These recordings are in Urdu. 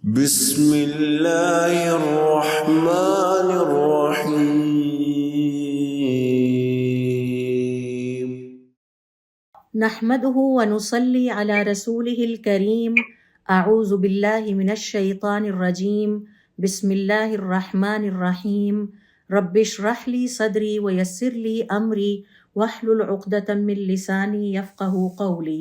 بسم اللہ الرحمن الرحیم نحمده ونصلي على رسوله الكريم اعوذ باللہ من الشیطان الرجیم بسم اللہ الرحمن الرحیم رب اشرح لي صدری ویسر لي امری واحلل عقدۃ من لسانی یفقہوا قولی۔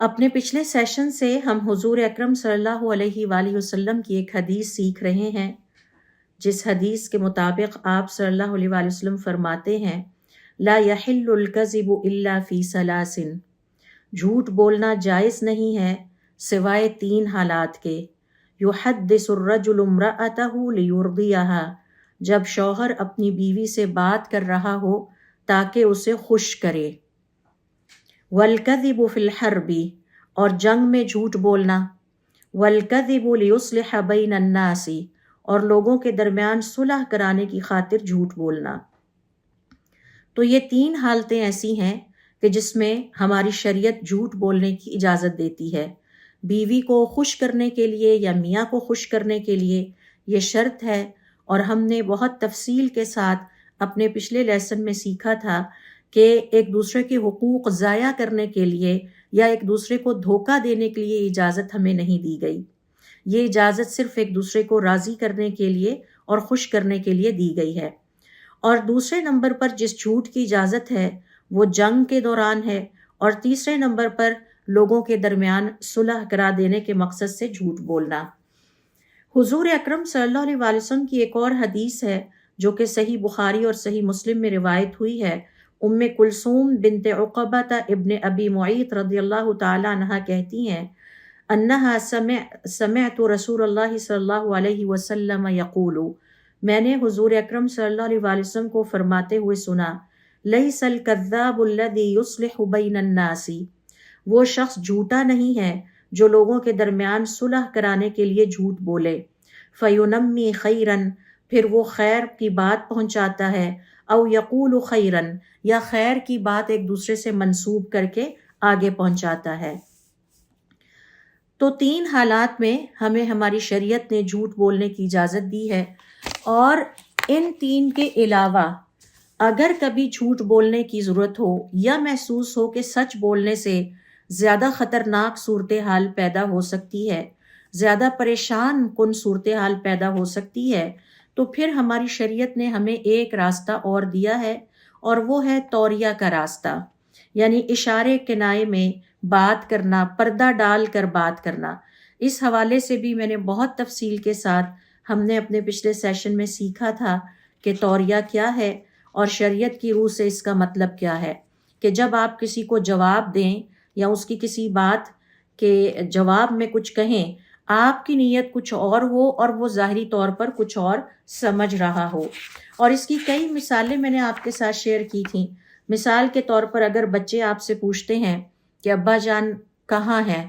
اپنے پچھلے سیشن سے ہم حضور اکرم صلی اللہ علیہ وآلہ وسلم کی ایک حدیث سیکھ رہے ہیں، جس حدیث کے مطابق آپ صلی اللہ علیہ وآلہ وسلم فرماتے ہیں لا یحل الکذب الا فی ثلاث، جھوٹ بولنا جائز نہیں ہے سوائے 3 حالات کے۔ یحدث الرجل امرأتہ لیرضیہا، جب شوہر اپنی بیوی سے بات کر رہا ہو تاکہ اسے خوش کرے۔ والکذب فی الحرب، اور جنگ میں جھوٹ بولنا۔ والکذب لیصلح بین الناس، اور لوگوں کے درمیان صلح کرانے کی خاطر جھوٹ بولنا۔ تو یہ 3 حالتیں ایسی ہیں کہ جس میں ہماری شریعت جھوٹ بولنے کی اجازت دیتی ہے۔ بیوی کو خوش کرنے کے لیے یا میاں کو خوش کرنے کے لیے یہ شرط ہے، اور ہم نے بہت تفصیل کے ساتھ اپنے پچھلے لیسن میں سیکھا تھا کہ ایک دوسرے کے حقوق ضائع کرنے کے لیے یا ایک دوسرے کو دھوکہ دینے کے لیے اجازت ہمیں نہیں دی گئی۔ یہ اجازت صرف ایک دوسرے کو راضی کرنے کے لیے اور خوش کرنے کے لیے دی گئی ہے۔ اور دوسرے نمبر پر جس جھوٹ کی اجازت ہے وہ جنگ کے دوران ہے، اور تیسرے نمبر پر لوگوں کے درمیان صلح کرا دینے کے مقصد سے جھوٹ بولنا۔ حضور اکرم صلی اللہ علیہ وآلہ وسلم کی ایک اور حدیث ہے جو کہ صحیح بخاری اور صحیح مسلم میں روایت ہوئی ہے۔ ام کلثوم بنت عقبہ ابن ابی معیط رضی اللہ تعالی عنہا کہتی ہیں انہا سمعت رسول اللہ صلی اللہ علیہ وسلم یقول، میں نے حضور اکرم صلی اللہ علیہ وآلہ وسلم کو فرماتے ہوئے سنا لیس الکذاب الذی یصلح بین الناس، وہ شخص جھوٹا نہیں ہے جو لوگوں کے درمیان صلح کرانے کے لیے جھوٹ بولے۔ فینمی خیرا، پھر وہ خیر کی بات پہنچاتا ہے، او یقول خیرا، یا خیر کی بات ایک دوسرے سے منسوب کر کے آگے پہنچاتا ہے۔ تو 3 حالات میں ہمیں ہماری شریعت نے جھوٹ بولنے کی اجازت دی ہے، اور ان 3 کے علاوہ اگر کبھی جھوٹ بولنے کی ضرورت ہو یا محسوس ہو کہ سچ بولنے سے زیادہ خطرناک صورتحال پیدا ہو سکتی ہے، زیادہ پریشان کن صورتحال پیدا ہو سکتی ہے، تو پھر ہماری شریعت نے ہمیں ایک راستہ اور دیا ہے، اور وہ ہے توریہ کا راستہ، یعنی اشارے کنائے میں بات کرنا، پردہ ڈال کر بات کرنا۔ اس حوالے سے بھی میں نے بہت تفصیل کے ساتھ ہم نے اپنے پچھلے سیشن میں سیکھا تھا کہ توریہ کیا ہے اور شریعت کی روح سے اس کا مطلب کیا ہے، کہ جب آپ کسی کو جواب دیں یا اس کی کسی بات کے جواب میں کچھ کہیں، آپ کی نیت کچھ اور ہو اور وہ ظاہری طور پر کچھ اور سمجھ رہا ہو۔ اور اس کی کئی مثالیں میں نے آپ کے ساتھ شیئر کی تھیں۔ مثال کے طور پر اگر بچے آپ سے پوچھتے ہیں کہ ابا جان کہاں ہیں،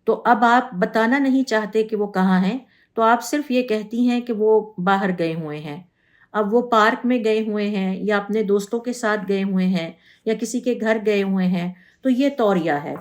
تو اب آپ بتانا نہیں چاہتے کہ وہ کہاں ہیں، تو آپ صرف یہ کہتی ہیں کہ وہ باہر گئے ہوئے ہیں، اب وہ پارک میں گئے ہوئے ہیں یا اپنے دوستوں کے ساتھ گئے ہوئے ہیں یا کسی کے گھر گئے ہوئے ہیں، تو یہ توریہ ہے۔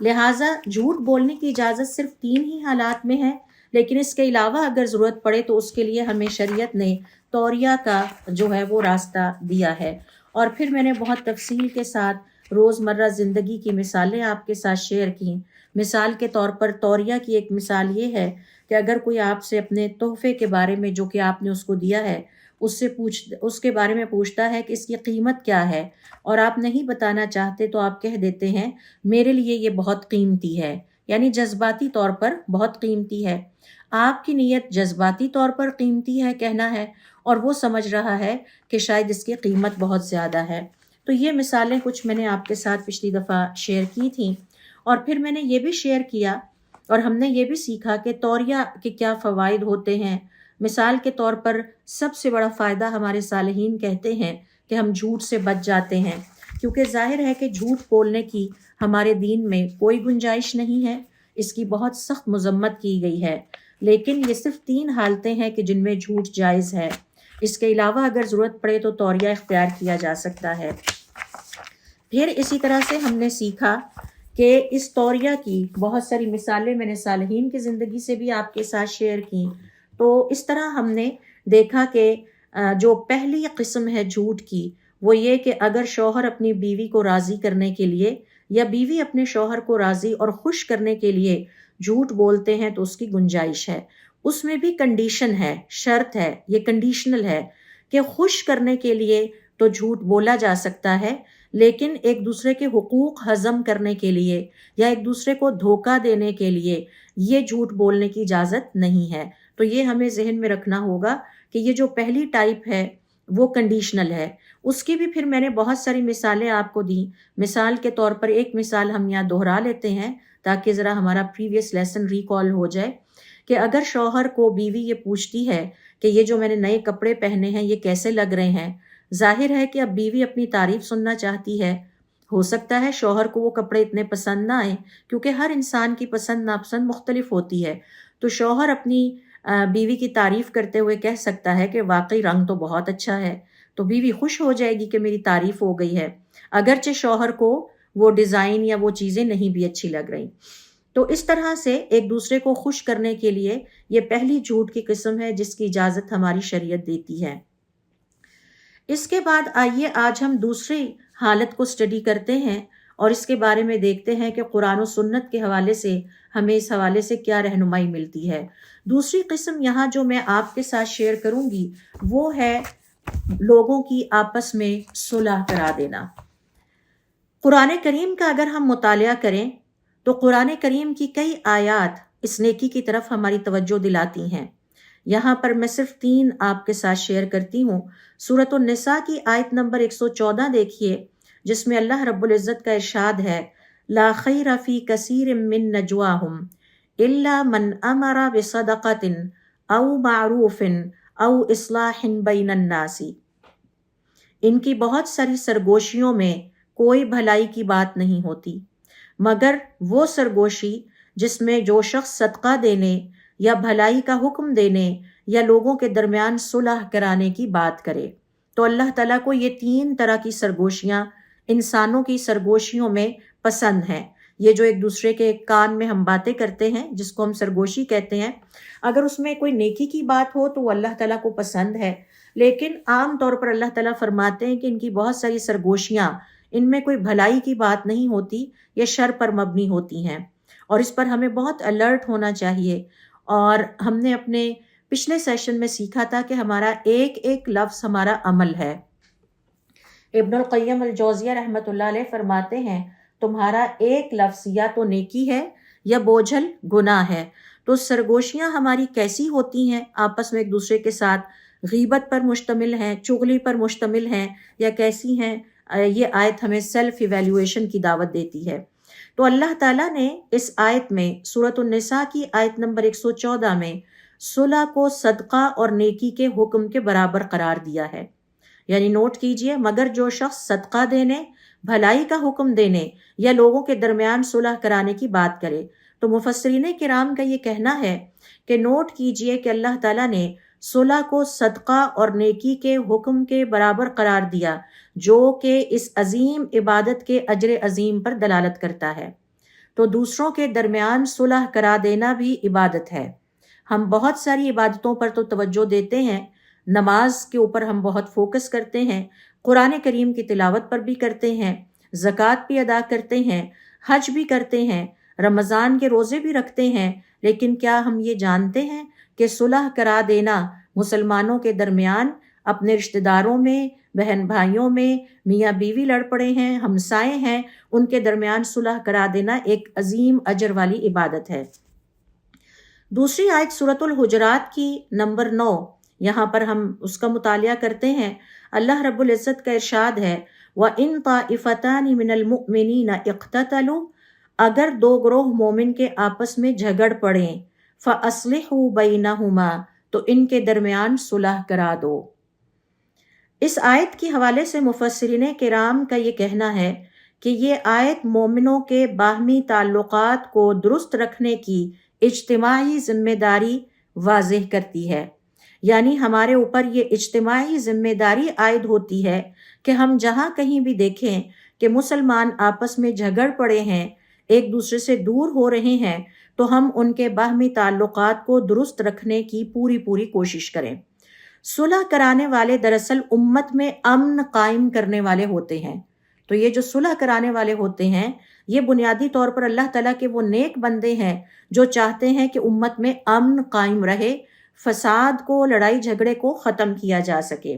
لہٰذا جھوٹ بولنے کی اجازت صرف 3 ہی حالات میں ہے، لیکن اس کے علاوہ اگر ضرورت پڑے تو اس کے لیے ہمیں شریعت نے توریہ کا جو ہے وہ راستہ دیا ہے۔ اور پھر میں نے بہت تفصیل کے ساتھ روزمرہ زندگی کی مثالیں آپ کے ساتھ شیئر کی۔ مثال کے طور پر توریہ کی ایک مثال یہ ہے کہ اگر کوئی آپ سے اپنے تحفے کے بارے میں جو کہ آپ نے اس کو دیا ہے اس کے بارے میں پوچھتا ہے کہ اس کی قیمت کیا ہے، اور آپ نہیں بتانا چاہتے تو آپ کہہ دیتے ہیں میرے لیے یہ بہت قیمتی ہے، یعنی جذباتی طور پر بہت قیمتی ہے۔ آپ کی نیت جذباتی طور پر قیمتی ہے کہنا ہے، اور وہ سمجھ رہا ہے کہ شاید اس کی قیمت بہت زیادہ ہے۔ تو یہ مثالیں کچھ میں نے آپ کے ساتھ پچھلی دفعہ شیئر کی تھیں، اور پھر میں نے یہ بھی شیئر کیا اور ہم نے یہ بھی سیکھا کہ توریہ کے کیا فوائد ہوتے ہیں۔ مثال کے طور پر سب سے بڑا فائدہ ہمارے صالحین کہتے ہیں کہ ہم جھوٹ سے بچ جاتے ہیں، کیونکہ ظاہر ہے کہ جھوٹ بولنے کی ہمارے دین میں کوئی گنجائش نہیں ہے، اس کی بہت سخت مذمت کی گئی ہے، لیکن یہ صرف 3 حالتیں ہیں کہ جن میں جھوٹ جائز ہے۔ اس کے علاوہ اگر ضرورت پڑے تو توریہ اختیار کیا جا سکتا ہے۔ پھر اسی طرح سے ہم نے سیکھا کہ اس طوریہ کی بہت ساری مثالیں میں نے صالحین کی زندگی سے بھی آپ کے ساتھ شیئر کی. تو اس طرح ہم نے دیکھا کہ جو پہلی قسم ہے جھوٹ کی وہ یہ کہ اگر شوہر اپنی بیوی کو راضی کرنے کے لیے یا بیوی اپنے شوہر کو راضی اور خوش کرنے کے لیے جھوٹ بولتے ہیں تو اس کی گنجائش ہے. اس میں بھی کنڈیشن ہے، شرط ہے، یہ کنڈیشنل ہے کہ خوش کرنے کے لیے تو جھوٹ بولا جا سکتا ہے، لیکن ایک دوسرے کے حقوق ہضم کرنے کے لیے یا ایک دوسرے کو دھوکہ دینے کے لیے یہ جھوٹ بولنے کی اجازت نہیں ہے. تو یہ ہمیں ذہن میں رکھنا ہوگا کہ یہ جو پہلی ٹائپ ہے وہ کنڈیشنل ہے. اس کی بھی پھر میں نے بہت ساری مثالیں آپ کو دیں. مثال کے طور پر ایک مثال ہم یہاں دہرا لیتے ہیں تاکہ ذرا ہمارا پریویس لیسن ریکال ہو جائے کہ اگر شوہر کو بیوی یہ پوچھتی ہے کہ یہ جو میں نے نئے کپڑے پہنے ہیں یہ کیسے لگ رہے ہیں، ظاہر ہے کہ اب بیوی اپنی تعریف سننا چاہتی ہے. ہو سکتا ہے شوہر کو وہ کپڑے اتنے پسند نہ آئیں کیونکہ ہر انسان کی پسند ناپسند مختلف ہوتی ہے. تو شوہر اپنی بیوی کی تعریف کرتے ہوئے کہہ سکتا ہے کہ واقعی رنگ تو بہت اچھا ہے، تو بیوی خوش ہو جائے گی کہ میری تعریف ہو گئی ہے، اگرچہ شوہر کو وہ ڈیزائن یا وہ چیزیں نہیں بھی اچھی لگ رہی. تو اس طرح سے ایک دوسرے کو خوش کرنے کے لیے یہ پہلی جھوٹ کی قسم ہے جس کی اجازت ہماری شریعت دیتی ہے. اس کے بعد آئیے آج ہم دوسری حالت کو اسٹڈی کرتے ہیں اور اس کے بارے میں دیکھتے ہیں کہ قرآن و سنت کے حوالے سے ہمیں اس حوالے سے کیا رہنمائی ملتی ہے. دوسری قسم یہاں جو میں آپ کے ساتھ شیئر کروں گی وہ ہے لوگوں کی آپس میں صلح کرا دینا. قرآن کریم کا اگر ہم مطالعہ کریں تو قرآن کریم کی کئی آیات اس نیکی کی طرف ہماری توجہ دلاتی ہیں. یہاں پر میں صرف 3 آپ کے ساتھ شیئر کرتی ہوں. سورۃ النساء کی آیت نمبر 114 دیکھیے جس میں اللہ رب العزت کا ارشاد ہے لا خیر فی کثیر من نجواہم الا من امر بصدقۃ او معروف او اصلاح بین الناس. ان کی بہت ساری سرگوشیوں میں کوئی بھلائی کی بات نہیں ہوتی مگر وہ سرگوشی جس میں جو شخص صدقہ دینے یا بھلائی کا حکم دینے یا لوگوں کے درمیان صلح کرانے کی بات کرے. تو اللہ تعالیٰ کو یہ 3 طرح کی سرگوشیاں انسانوں کی سرگوشیوں میں پسند ہیں. یہ جو ایک دوسرے کے کان میں ہم باتیں کرتے ہیں جس کو ہم سرگوشی کہتے ہیں، اگر اس میں کوئی نیکی کی بات ہو تو وہ اللہ تعالیٰ کو پسند ہے، لیکن عام طور پر اللہ تعالیٰ فرماتے ہیں کہ ان کی بہت ساری سرگوشیاں ان میں کوئی بھلائی کی بات نہیں ہوتی، یہ شر پر مبنی ہوتی ہیں اور اس پر ہمیں بہت الرٹ ہونا چاہیے. اور ہم نے اپنے پچھلے سیشن میں سیکھا تھا کہ ہمارا ایک ایک لفظ ہمارا عمل ہے. ابن القیم الجوزیہ رحمۃ اللہ علیہ فرماتے ہیں تمہارا ایک لفظ یا تو نیکی ہے یا بوجھل گناہ ہے. تو سرگوشیاں ہماری کیسی ہوتی ہیں، آپس میں ایک دوسرے کے ساتھ غیبت پر مشتمل ہیں، چغلی پر مشتمل ہیں یا کیسی ہیں؟ یہ آیت ہمیں سیلف ایویلیویشن کی دعوت دیتی ہے. تو اللہ تعالیٰ نے اس آیت میں سورۃ النساء کی آیت نمبر 114 میں صلح کو صدقہ اور نیکی کے حکم کے برابر قرار دیا ہے. یعنی نوٹ کیجئے، مگر جو شخص صدقہ دینے، بھلائی کا حکم دینے یا لوگوں کے درمیان صلح کرانے کی بات کرے. تو مفسرین کرام کا یہ کہنا ہے کہ نوٹ کیجئے کہ اللہ تعالیٰ نے صلح کو صدقہ اور نیکی کے حکم کے برابر قرار دیا جو کہ اس عظیم عبادت کے اجر عظیم پر دلالت کرتا ہے. تو دوسروں کے درمیان صلح کرا دینا بھی عبادت ہے. ہم بہت ساری عبادتوں پر تو توجہ دیتے ہیں، نماز کے اوپر ہم بہت فوکس کرتے ہیں، قرآن کریم کی تلاوت پر بھی کرتے ہیں، زکوٰۃ بھی ادا کرتے ہیں، حج بھی کرتے ہیں، رمضان کے روزے بھی رکھتے ہیں، لیکن کیا ہم یہ جانتے ہیں کہ صلح کرا دینا مسلمانوں کے درمیان، اپنے رشتہ داروں میں، بہن بھائیوں میں، میاں بیوی لڑ پڑے ہیں، ہمسائے ہیں، ان کے درمیان صلح کرا دینا ایک عظیم اجر والی عبادت ہے. دوسری آیت سورۃ الحجرات کی نمبر 9، یہاں پر ہم اس کا مطالعہ کرتے ہیں. اللہ رب العزت کا ارشاد ہے وَإِن طَائِفَتَانِ مِنَ الْمُؤْمِنِينَ اقْتَتَلُوا، اگر 2 گروہ مومن کے آپس میں جھگڑ پڑیں، فَأَصْلِحُوا بَيْنَهُمَا، تو ان کے درمیان صلح کرا دو. اس آیت کے حوالے سے مفسرین کرام کا یہ کہنا ہے کہ یہ آیت مومنوں کے باہمی تعلقات کو درست رکھنے کی اجتماعی ذمہ داری واضح کرتی ہے. یعنی ہمارے اوپر یہ اجتماعی ذمہ داری عائد ہوتی ہے کہ ہم جہاں کہیں بھی دیکھیں کہ مسلمان آپس میں جھگڑ پڑے ہیں، ایک دوسرے سے دور ہو رہے ہیں تو ہم ان کے باہمی تعلقات کو درست رکھنے کی پوری کوشش کریں۔ صلح کرانے والے دراصل امت میں امن قائم کرنے والے ہوتے ہیں۔ تو یہ جو صلح کرانے والے ہوتے ہیں یہ بنیادی طور پر اللہ تعالیٰ کے وہ نیک بندے ہیں جو چاہتے ہیں کہ امت میں امن قائم رہے، فساد کو، لڑائی جھگڑے کو ختم کیا جا سکے۔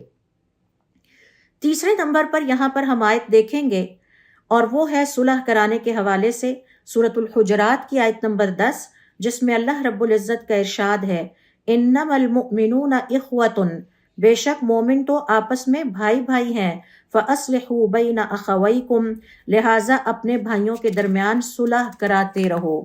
تیسرے نمبر پر یہاں پر ہم آیت دیکھیں گے اور وہ ہے صلح کرانے کے حوالے سے سورۃ الحجرات کی آیت نمبر 10، جس میں اللہ رب العزت کا ارشاد ہے انما المؤمنون اخوۃ، بے شک مومن تو آپس میں بھائی بھائی ہیں، فاصلحوا بین اخویکم، لہٰذا اپنے بھائیوں کے درمیان صلح کراتے رہو۔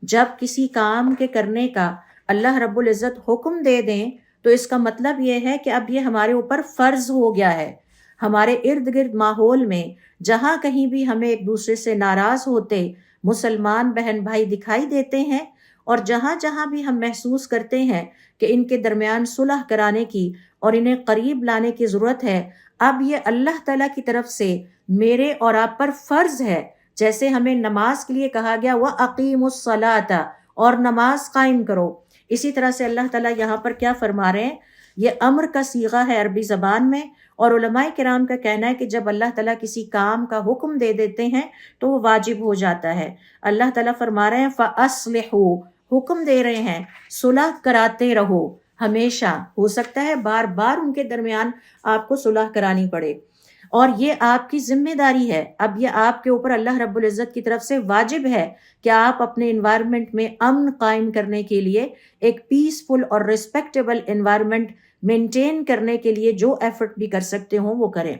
جب کسی کام کے کرنے کا اللہ رب العزت حکم دے دیں تو اس کا مطلب یہ ہے کہ اب یہ ہمارے اوپر فرض ہو گیا ہے۔ ہمارے ارد گرد ماحول میں جہاں کہیں بھی ہمیں ایک دوسرے سے ناراض ہوتے مسلمان بہن بھائی دکھائی دیتے ہیں، اور جہاں جہاں بھی ہم محسوس کرتے ہیں کہ ان کے درمیان صلح کرانے کی اور انہیں قریب لانے کی ضرورت ہے، اب یہ اللہ تعالیٰ کی طرف سے میرے اور آپ پر فرض ہے۔ جیسے ہمیں نماز کے لیے کہا گیا وَأَقِيمُوا الصَّلَاةَ، اور نماز قائم کرو، اسی طرح سے اللہ تعالیٰ یہاں پر کیا فرما رہے ہیں، یہ امر کا صیغہ ہے عربی زبان میں، اور علماء کرام کا کہنا ہے کہ جب اللہ تعالیٰ کسی کام کا حکم دے دیتے ہیں تو وہ واجب ہو جاتا ہے۔ اللہ تعالیٰ فرما رہے ہیں فَأَصْلِحُوا، حکم دے رہے ہیں صلح کراتے رہو، ہمیشہ، ہو سکتا ہے بار بار ان کے درمیان آپ کو صلح کرانی پڑے، اور یہ آپ کی ذمہ داری ہے۔ اب یہ آپ کے اوپر اللہ رب العزت کی طرف سے واجب ہے کہ آپ اپنے انوائرمنٹ میں امن قائم کرنے کے لیے، ایک پیسفل اور ریسپیکٹیبل انوائرمنٹ مینٹین کرنے کے لیے جو ایفرٹ بھی کر سکتے ہوں وہ کریں۔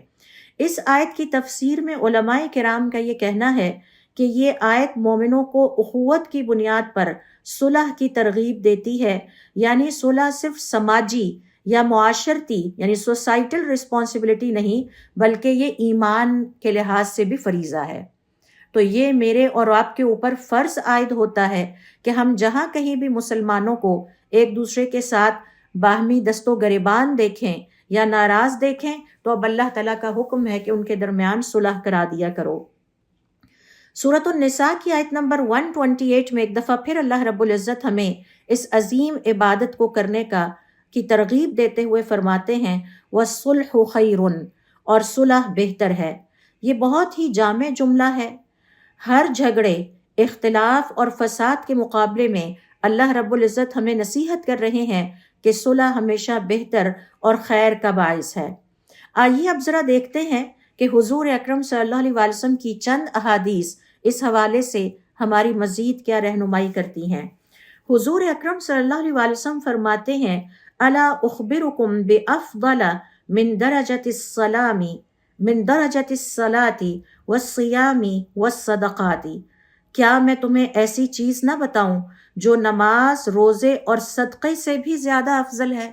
اس آیت کی تفسیر میں علماء کرام کا یہ کہنا ہے کہ یہ آیت مومنوں کو اخوت کی بنیاد پر صلح کی ترغیب دیتی ہے، یعنی صلح صرف سماجی یا معاشرتی یعنی سوسائٹل رسپانسبلٹی نہیں، بلکہ یہ ایمان کے لحاظ سے بھی فریضہ ہے۔ تو یہ میرے اور آپ کے اوپر فرض عائد ہوتا ہے کہ ہم جہاں کہیں بھی مسلمانوں کو ایک دوسرے کے ساتھ باہمی دست و گریبان دیکھیں یا ناراض دیکھیں تو اب اللہ تعالیٰ کا حکم ہے کہ ان کے درمیان صلح کرا دیا کرو۔ سورۃ النساء کی آیت نمبر 128 میں ایک دفعہ پھر اللہ رب العزت ہمیں اس عظیم عبادت کو کرنے کی ترغیب دیتے ہوئے فرماتے ہیں وَالصُّلْحُ خَيْرٌ، اور صلح بہتر ہے۔ یہ بہت ہی جامع جملہ ہے۔ ہر جھگڑے، اختلاف اور فساد کے مقابلے میں اللہ رب العزت ہمیں نصیحت کر رہے ہیں کہ صلح ہمیشہ بہتر اور خیر کا باعث ہے۔ آئیے اب ذرا دیکھتے ہیں کہ حضور اکرم صلی اللہ علیہ وسلم کی چند احادیث اس حوالے سے ہماری مزید کیا رہنمائی کرتی ہیں۔ حضور اکرم صلی اللہ علیہ وسلم فرماتے ہیں الا اخبرکم بافضل من درجۃ الصلاۃ والصیام والصدقات، کیا میں تمہیں ایسی چیز نہ بتاؤں جو نماز، روزے اور صدقے سے بھی زیادہ افضل ہے؟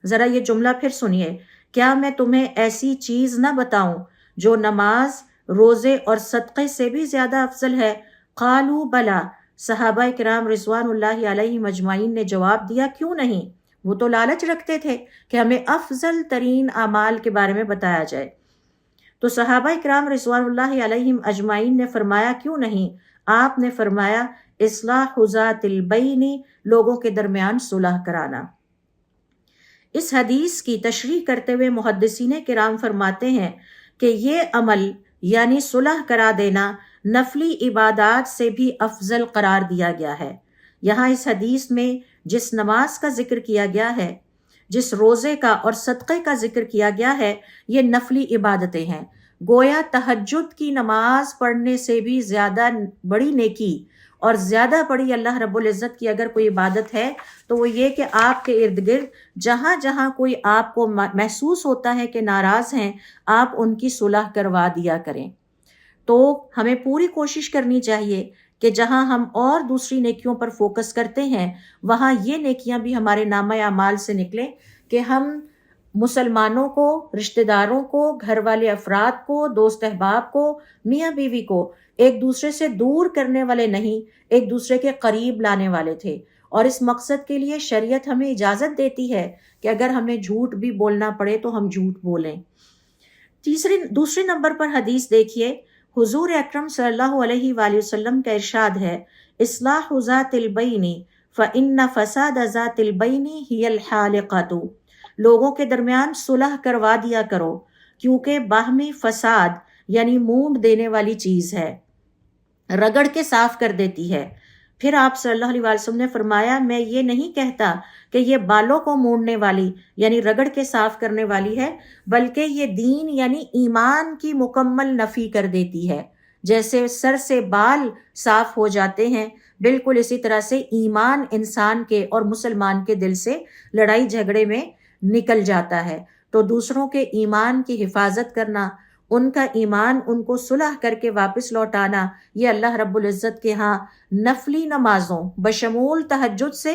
ذرا یہ جملہ پھر سنیے، کیا میں تمہیں ایسی چیز نہ بتاؤں جو نماز، روزے اور صدقے سے بھی زیادہ افضل ہے؟ قالوا بلا، صحابہ کرام رضوان اللہ علیہم اجمعین نے جواب دیا کیوں نہیں۔ وہ تو لالچ رکھتے تھے کہ ہمیں افضل ترین اعمال کے بارے میں بتایا جائے۔ تو صحابہ کرام رضوان اللہ علیہم اجمعین نے فرمایا کیوں نہیں؟ آپ نے فرمایا اصلاح ذات البین، لوگوں کے درمیان صلح کرانا۔ اس حدیث کی تشریح کرتے ہوئے محدثین کرام فرماتے ہیں کہ یہ عمل یعنی صلح کرا دینا نفلی عبادات سے بھی افضل قرار دیا گیا ہے۔ یہاں اس حدیث میں جس نماز کا ذکر کیا گیا ہے، جس روزے کا اور صدقے کا ذکر کیا گیا ہے، یہ نفلی عبادتیں ہیں۔ گویا تہجد کی نماز پڑھنے سے بھی زیادہ بڑی نیکی اور زیادہ بڑی اللہ رب العزت کی اگر کوئی عبادت ہے تو وہ یہ کہ آپ کے ارد گرد جہاں جہاں کوئی آپ کو محسوس ہوتا ہے کہ ناراض ہیں، آپ ان کی صلح کروا دیا کریں۔ تو ہمیں پوری کوشش کرنی چاہیے کہ جہاں ہم اور دوسری نیکیوں پر فوکس کرتے ہیں وہاں یہ نیکیاں بھی ہمارے نامہ اعمال سے نکلیں کہ ہم مسلمانوں کو، رشتہ داروں کو، گھر والے افراد کو، دوست احباب کو، میاں بیوی کو ایک دوسرے سے دور کرنے والے نہیں، ایک دوسرے کے قریب لانے والے تھے۔ اور اس مقصد کے لیے شریعت ہمیں اجازت دیتی ہے کہ اگر ہمیں جھوٹ بھی بولنا پڑے تو ہم جھوٹ بولیں۔ دوسرے نمبر پر حدیث دیکھیے حضور اکرم صلی اللہ علیہ وآلہ وسلم کا ارشاد ہے، اصلاح ذات البین فإن فساد ذات البین ہی الحالقۃ، لوگوں کے درمیان صلح کروا دیا کرو کیونکہ باہمی فساد یعنی مونڈ دینے والی چیز ہے، رگڑ کے صاف کر دیتی ہے۔ پھر آپ صلی اللہ علیہ وسلم نے فرمایا، میں یہ نہیں کہتا کہ یہ بالوں کو مونڈنے والی یعنی رگڑ کے صاف کرنے والی ہے، بلکہ یہ دین یعنی ایمان کی مکمل نفی کر دیتی ہے۔ جیسے سر سے بال صاف ہو جاتے ہیں، بالکل اسی طرح سے ایمان انسان کے اور مسلمان کے دل سے لڑائی جھگڑے میں نکل جاتا ہے۔ تو دوسروں کے ایمان کی حفاظت کرنا، ان کا ایمان ان کو صلح کر کے واپس لوٹانا، یہ اللہ رب العزت کے ہاں نفلی نمازوں بشمول تہجد سے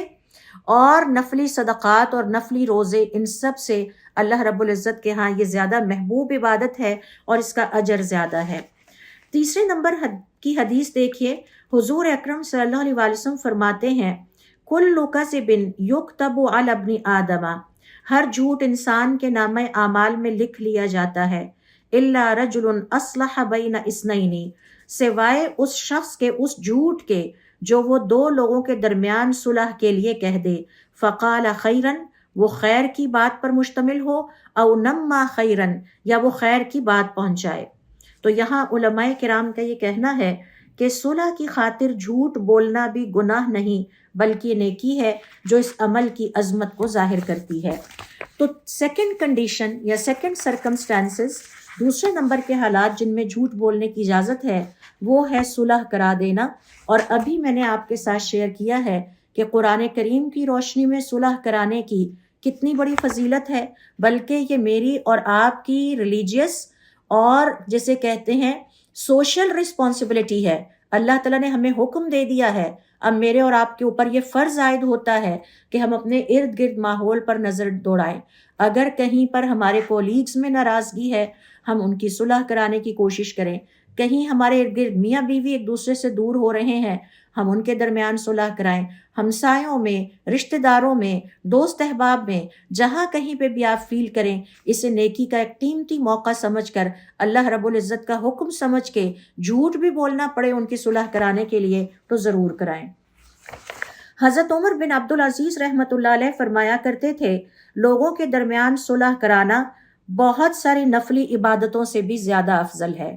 اور نفلی صدقات اور نفلی روزے، ان سب سے اللہ رب العزت کے ہاں یہ زیادہ محبوب عبادت ہے اور اس کا اجر زیادہ ہے۔ تیسرے نمبر کی حدیث دیکھیے، حضور اکرم صلی اللہ علیہ وسلم فرماتے ہیں، کل کذب یکتب علی ابن آدم، ہر جھوٹ انسان کے نامہ اعمال میں لکھ لیا جاتا ہے، الا رجل اصلح بین اثنین، سوائے اس شخص کے، اس جھوٹ کے جو وہ دو لوگوں کے درمیان صلح کے لیے کہہ دے، فقال خیرن، وہ خیر کی بات پر مشتمل ہو، او نما خیرن، یا وہ خیر کی بات پہنچائے۔ تو یہاں علماء کرام کا یہ کہنا ہے کہ صلح کی خاطر جھوٹ بولنا بھی گناہ نہیں بلکہ یہ نیکی ہے جو اس عمل کی عظمت کو ظاہر کرتی ہے۔ تو سیکنڈ کنڈیشن یا سیکنڈ سرکمسٹانسز، دوسرے نمبر کے حالات جن میں جھوٹ بولنے کی اجازت ہے، وہ ہے صلح کرا دینا۔ اور ابھی میں نے آپ کے ساتھ شیئر کیا ہے کہ قرآن کریم کی روشنی میں صلح کرانے کی کتنی بڑی فضیلت ہے، بلکہ یہ میری اور آپ کی ریلیجیس اور جسے کہتے ہیں سوشل رسپانسبلٹی ہے۔ اللہ تعالیٰ نے ہمیں حکم دے دیا ہے، اب میرے اور آپ کے اوپر یہ فرض عائد ہوتا ہے کہ ہم اپنے ارد گرد ماحول پر نظر دوڑائیں۔ اگر کہیں پر ہمارے کولیگز میں ناراضگی ہے، ہم ان کی صلح کرانے کی کوشش کریں۔ کہیں ہمارے ارد گرد میاں بیوی ایک دوسرے سے دور ہو رہے ہیں، ہم ان کے درمیان صلح کرائیں۔ ہمسایوں میں، رشتہ داروں میں، دوست احباب میں، جہاں کہیں پہ بھی آپ فیل کریں، اسے نیکی کا ایک قیمتی موقع سمجھ کر، اللہ رب العزت کا حکم سمجھ کے، جھوٹ بھی بولنا پڑے ان کی صلح کرانے کے لیے تو ضرور کرائیں۔ حضرت عمر بن عبدالعزیز رحمۃ اللہ علیہ فرمایا کرتے تھے، لوگوں کے درمیان صلح کرانا بہت ساری نفلی عبادتوں سے بھی زیادہ افضل ہے۔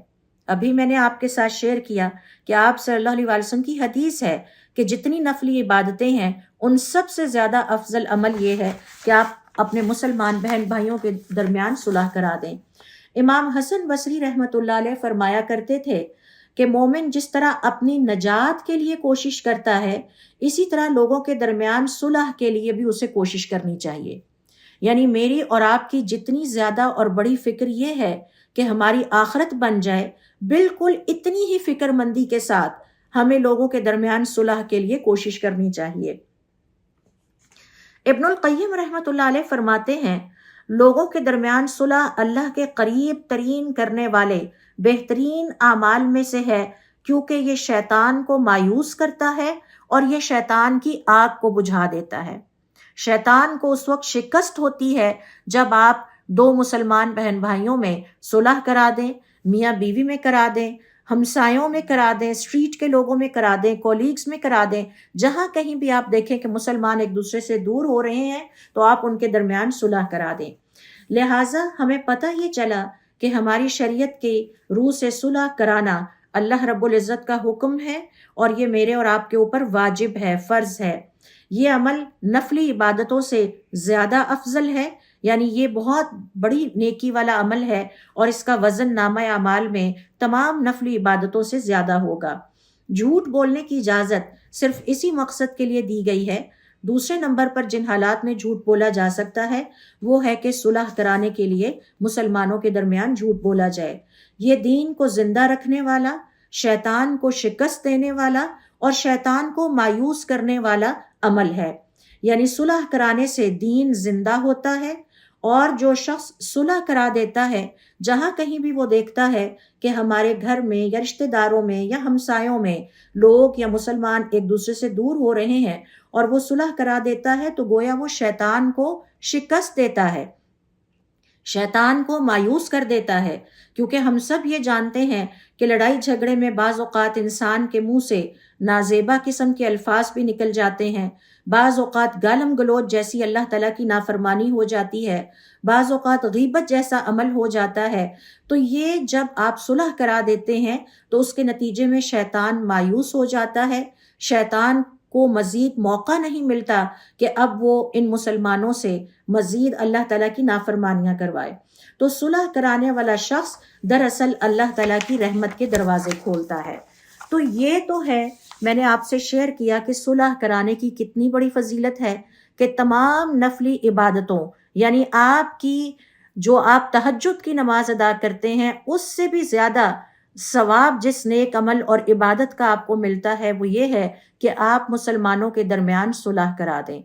ابھی میں نے آپ کے ساتھ شیئر کیا کہ آپ صلی اللہ علیہ وسلم کی حدیث ہے کہ جتنی نفلی عبادتیں ہیں ان سب سے زیادہ افضل عمل یہ ہے کہ آپ اپنے مسلمان بہن بھائیوں کے درمیان صلح کرا دیں۔ امام حسن بصری رحمۃ اللہ علیہ فرمایا کرتے تھے کہ مومن جس طرح اپنی نجات کے لیے کوشش کرتا ہے، اسی طرح لوگوں کے درمیان صلح کے لیے بھی اسے کوشش کرنی چاہیے۔ یعنی میری اور آپ کی جتنی زیادہ اور بڑی فکر یہ ہے کہ ہماری آخرت بن جائے، بالکل اتنی ہی فکر مندی کے ساتھ ہمیں لوگوں کے درمیان صلح کے لیے کوشش کرنی چاہیے۔ ابن القیم رحمۃ اللہ علیہ فرماتے ہیں، لوگوں کے درمیان صلح اللہ کے قریب ترین کرنے والے بہترین اعمال میں سے ہے، کیونکہ یہ شیطان کو مایوس کرتا ہے اور یہ شیطان کی آگ کو بجھا دیتا ہے۔ شیطان کو اس وقت شکست ہوتی ہے جب آپ دو مسلمان بہن بھائیوں میں صلح کرا دیں، میاں بیوی میں کرا دیں، ہمسایوں میں کرا دیں، اسٹریٹ کے لوگوں میں کرا دیں، کولیگز میں کرا دیں، جہاں کہیں بھی آپ دیکھیں کہ مسلمان ایک دوسرے سے دور ہو رہے ہیں تو آپ ان کے درمیان صلح کرا دیں۔ لہٰذا ہمیں پتہ یہ چلا کہ ہماری شریعت کی روح سے صلح کرانا اللہ رب العزت کا حکم ہے اور یہ میرے اور آپ کے اوپر واجب ہے، فرض ہے۔ یہ عمل نفلی عبادتوں سے زیادہ افضل ہے، یعنی یہ بہت بڑی نیکی والا عمل ہے اور اس کا وزن نامہ اعمال میں تمام نفلی عبادتوں سے زیادہ ہوگا۔ جھوٹ بولنے کی اجازت صرف اسی مقصد کے لیے دی گئی ہے۔ دوسرے نمبر پر جن حالات میں جھوٹ بولا جا سکتا ہے وہ ہے کہ صلح کرانے کے لیے مسلمانوں کے درمیان جھوٹ بولا جائے۔ یہ دین کو زندہ رکھنے والا، شیطان کو شکست دینے والا اور شیطان کو مایوس کرنے والا عمل ہے۔ یعنی صلح کرانے سے دین زندہ ہوتا ہے، اور جو شخص صلح کرا دیتا ہے، جہاں کہیں بھی وہ دیکھتا ہے کہ ہمارے گھر میں یا رشتہ داروں میں یا ہمسایوں میں لوگ یا مسلمان ایک دوسرے سے دور ہو رہے ہیں اور وہ صلح کرا دیتا ہے، تو گویا وہ شیطان کو شکست دیتا ہے۔ شیطان کو مایوس کر دیتا ہے، کیونکہ ہم سب یہ جانتے ہیں کہ لڑائی جھگڑے میں بعض اوقات انسان کے منہ سے نازیبا قسم کے الفاظ بھی نکل جاتے ہیں، بعض اوقات گالم گلوچ جیسی اللہ تعالیٰ کی نافرمانی ہو جاتی ہے، بعض اوقات غیبت جیسا عمل ہو جاتا ہے۔ تو یہ جب آپ صلح کرا دیتے ہیں تو اس کے نتیجے میں شیطان مایوس ہو جاتا ہے، شیطان کو مزید موقع نہیں ملتا کہ اب وہ ان مسلمانوں سے مزید اللہ تعالیٰ کی نافرمانیاں کروائے۔ تو صلح کرانے والا شخص دراصل اللہ تعالیٰ کی رحمت کے دروازے کھولتا ہے۔ تو یہ تو ہے، میں نے آپ سے شیئر کیا کہ صلح کرانے کی کتنی بڑی فضیلت ہے، کہ تمام نفلی عبادتوں، یعنی آپ کی جو آپ تہجد کی نماز ادا کرتے ہیں، اس سے بھی زیادہ ثواب جس نیک عمل اور عبادت کا آپ کو ملتا ہے وہ یہ ہے کہ آپ مسلمانوں کے درمیان صلح کرا دیں۔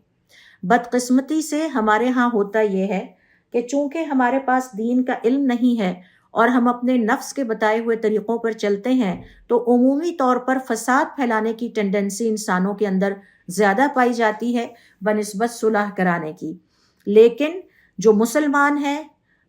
بدقسمتی سے ہمارے ہاں ہوتا یہ ہے کہ چونکہ ہمارے پاس دین کا علم نہیں ہے اور ہم اپنے نفس کے بتائے ہوئے طریقوں پر چلتے ہیں، تو عمومی طور پر فساد پھیلانے کی ٹینڈنسی انسانوں کے اندر زیادہ پائی جاتی ہے بنسبت صلح کرانے کی۔ لیکن جو مسلمان ہے،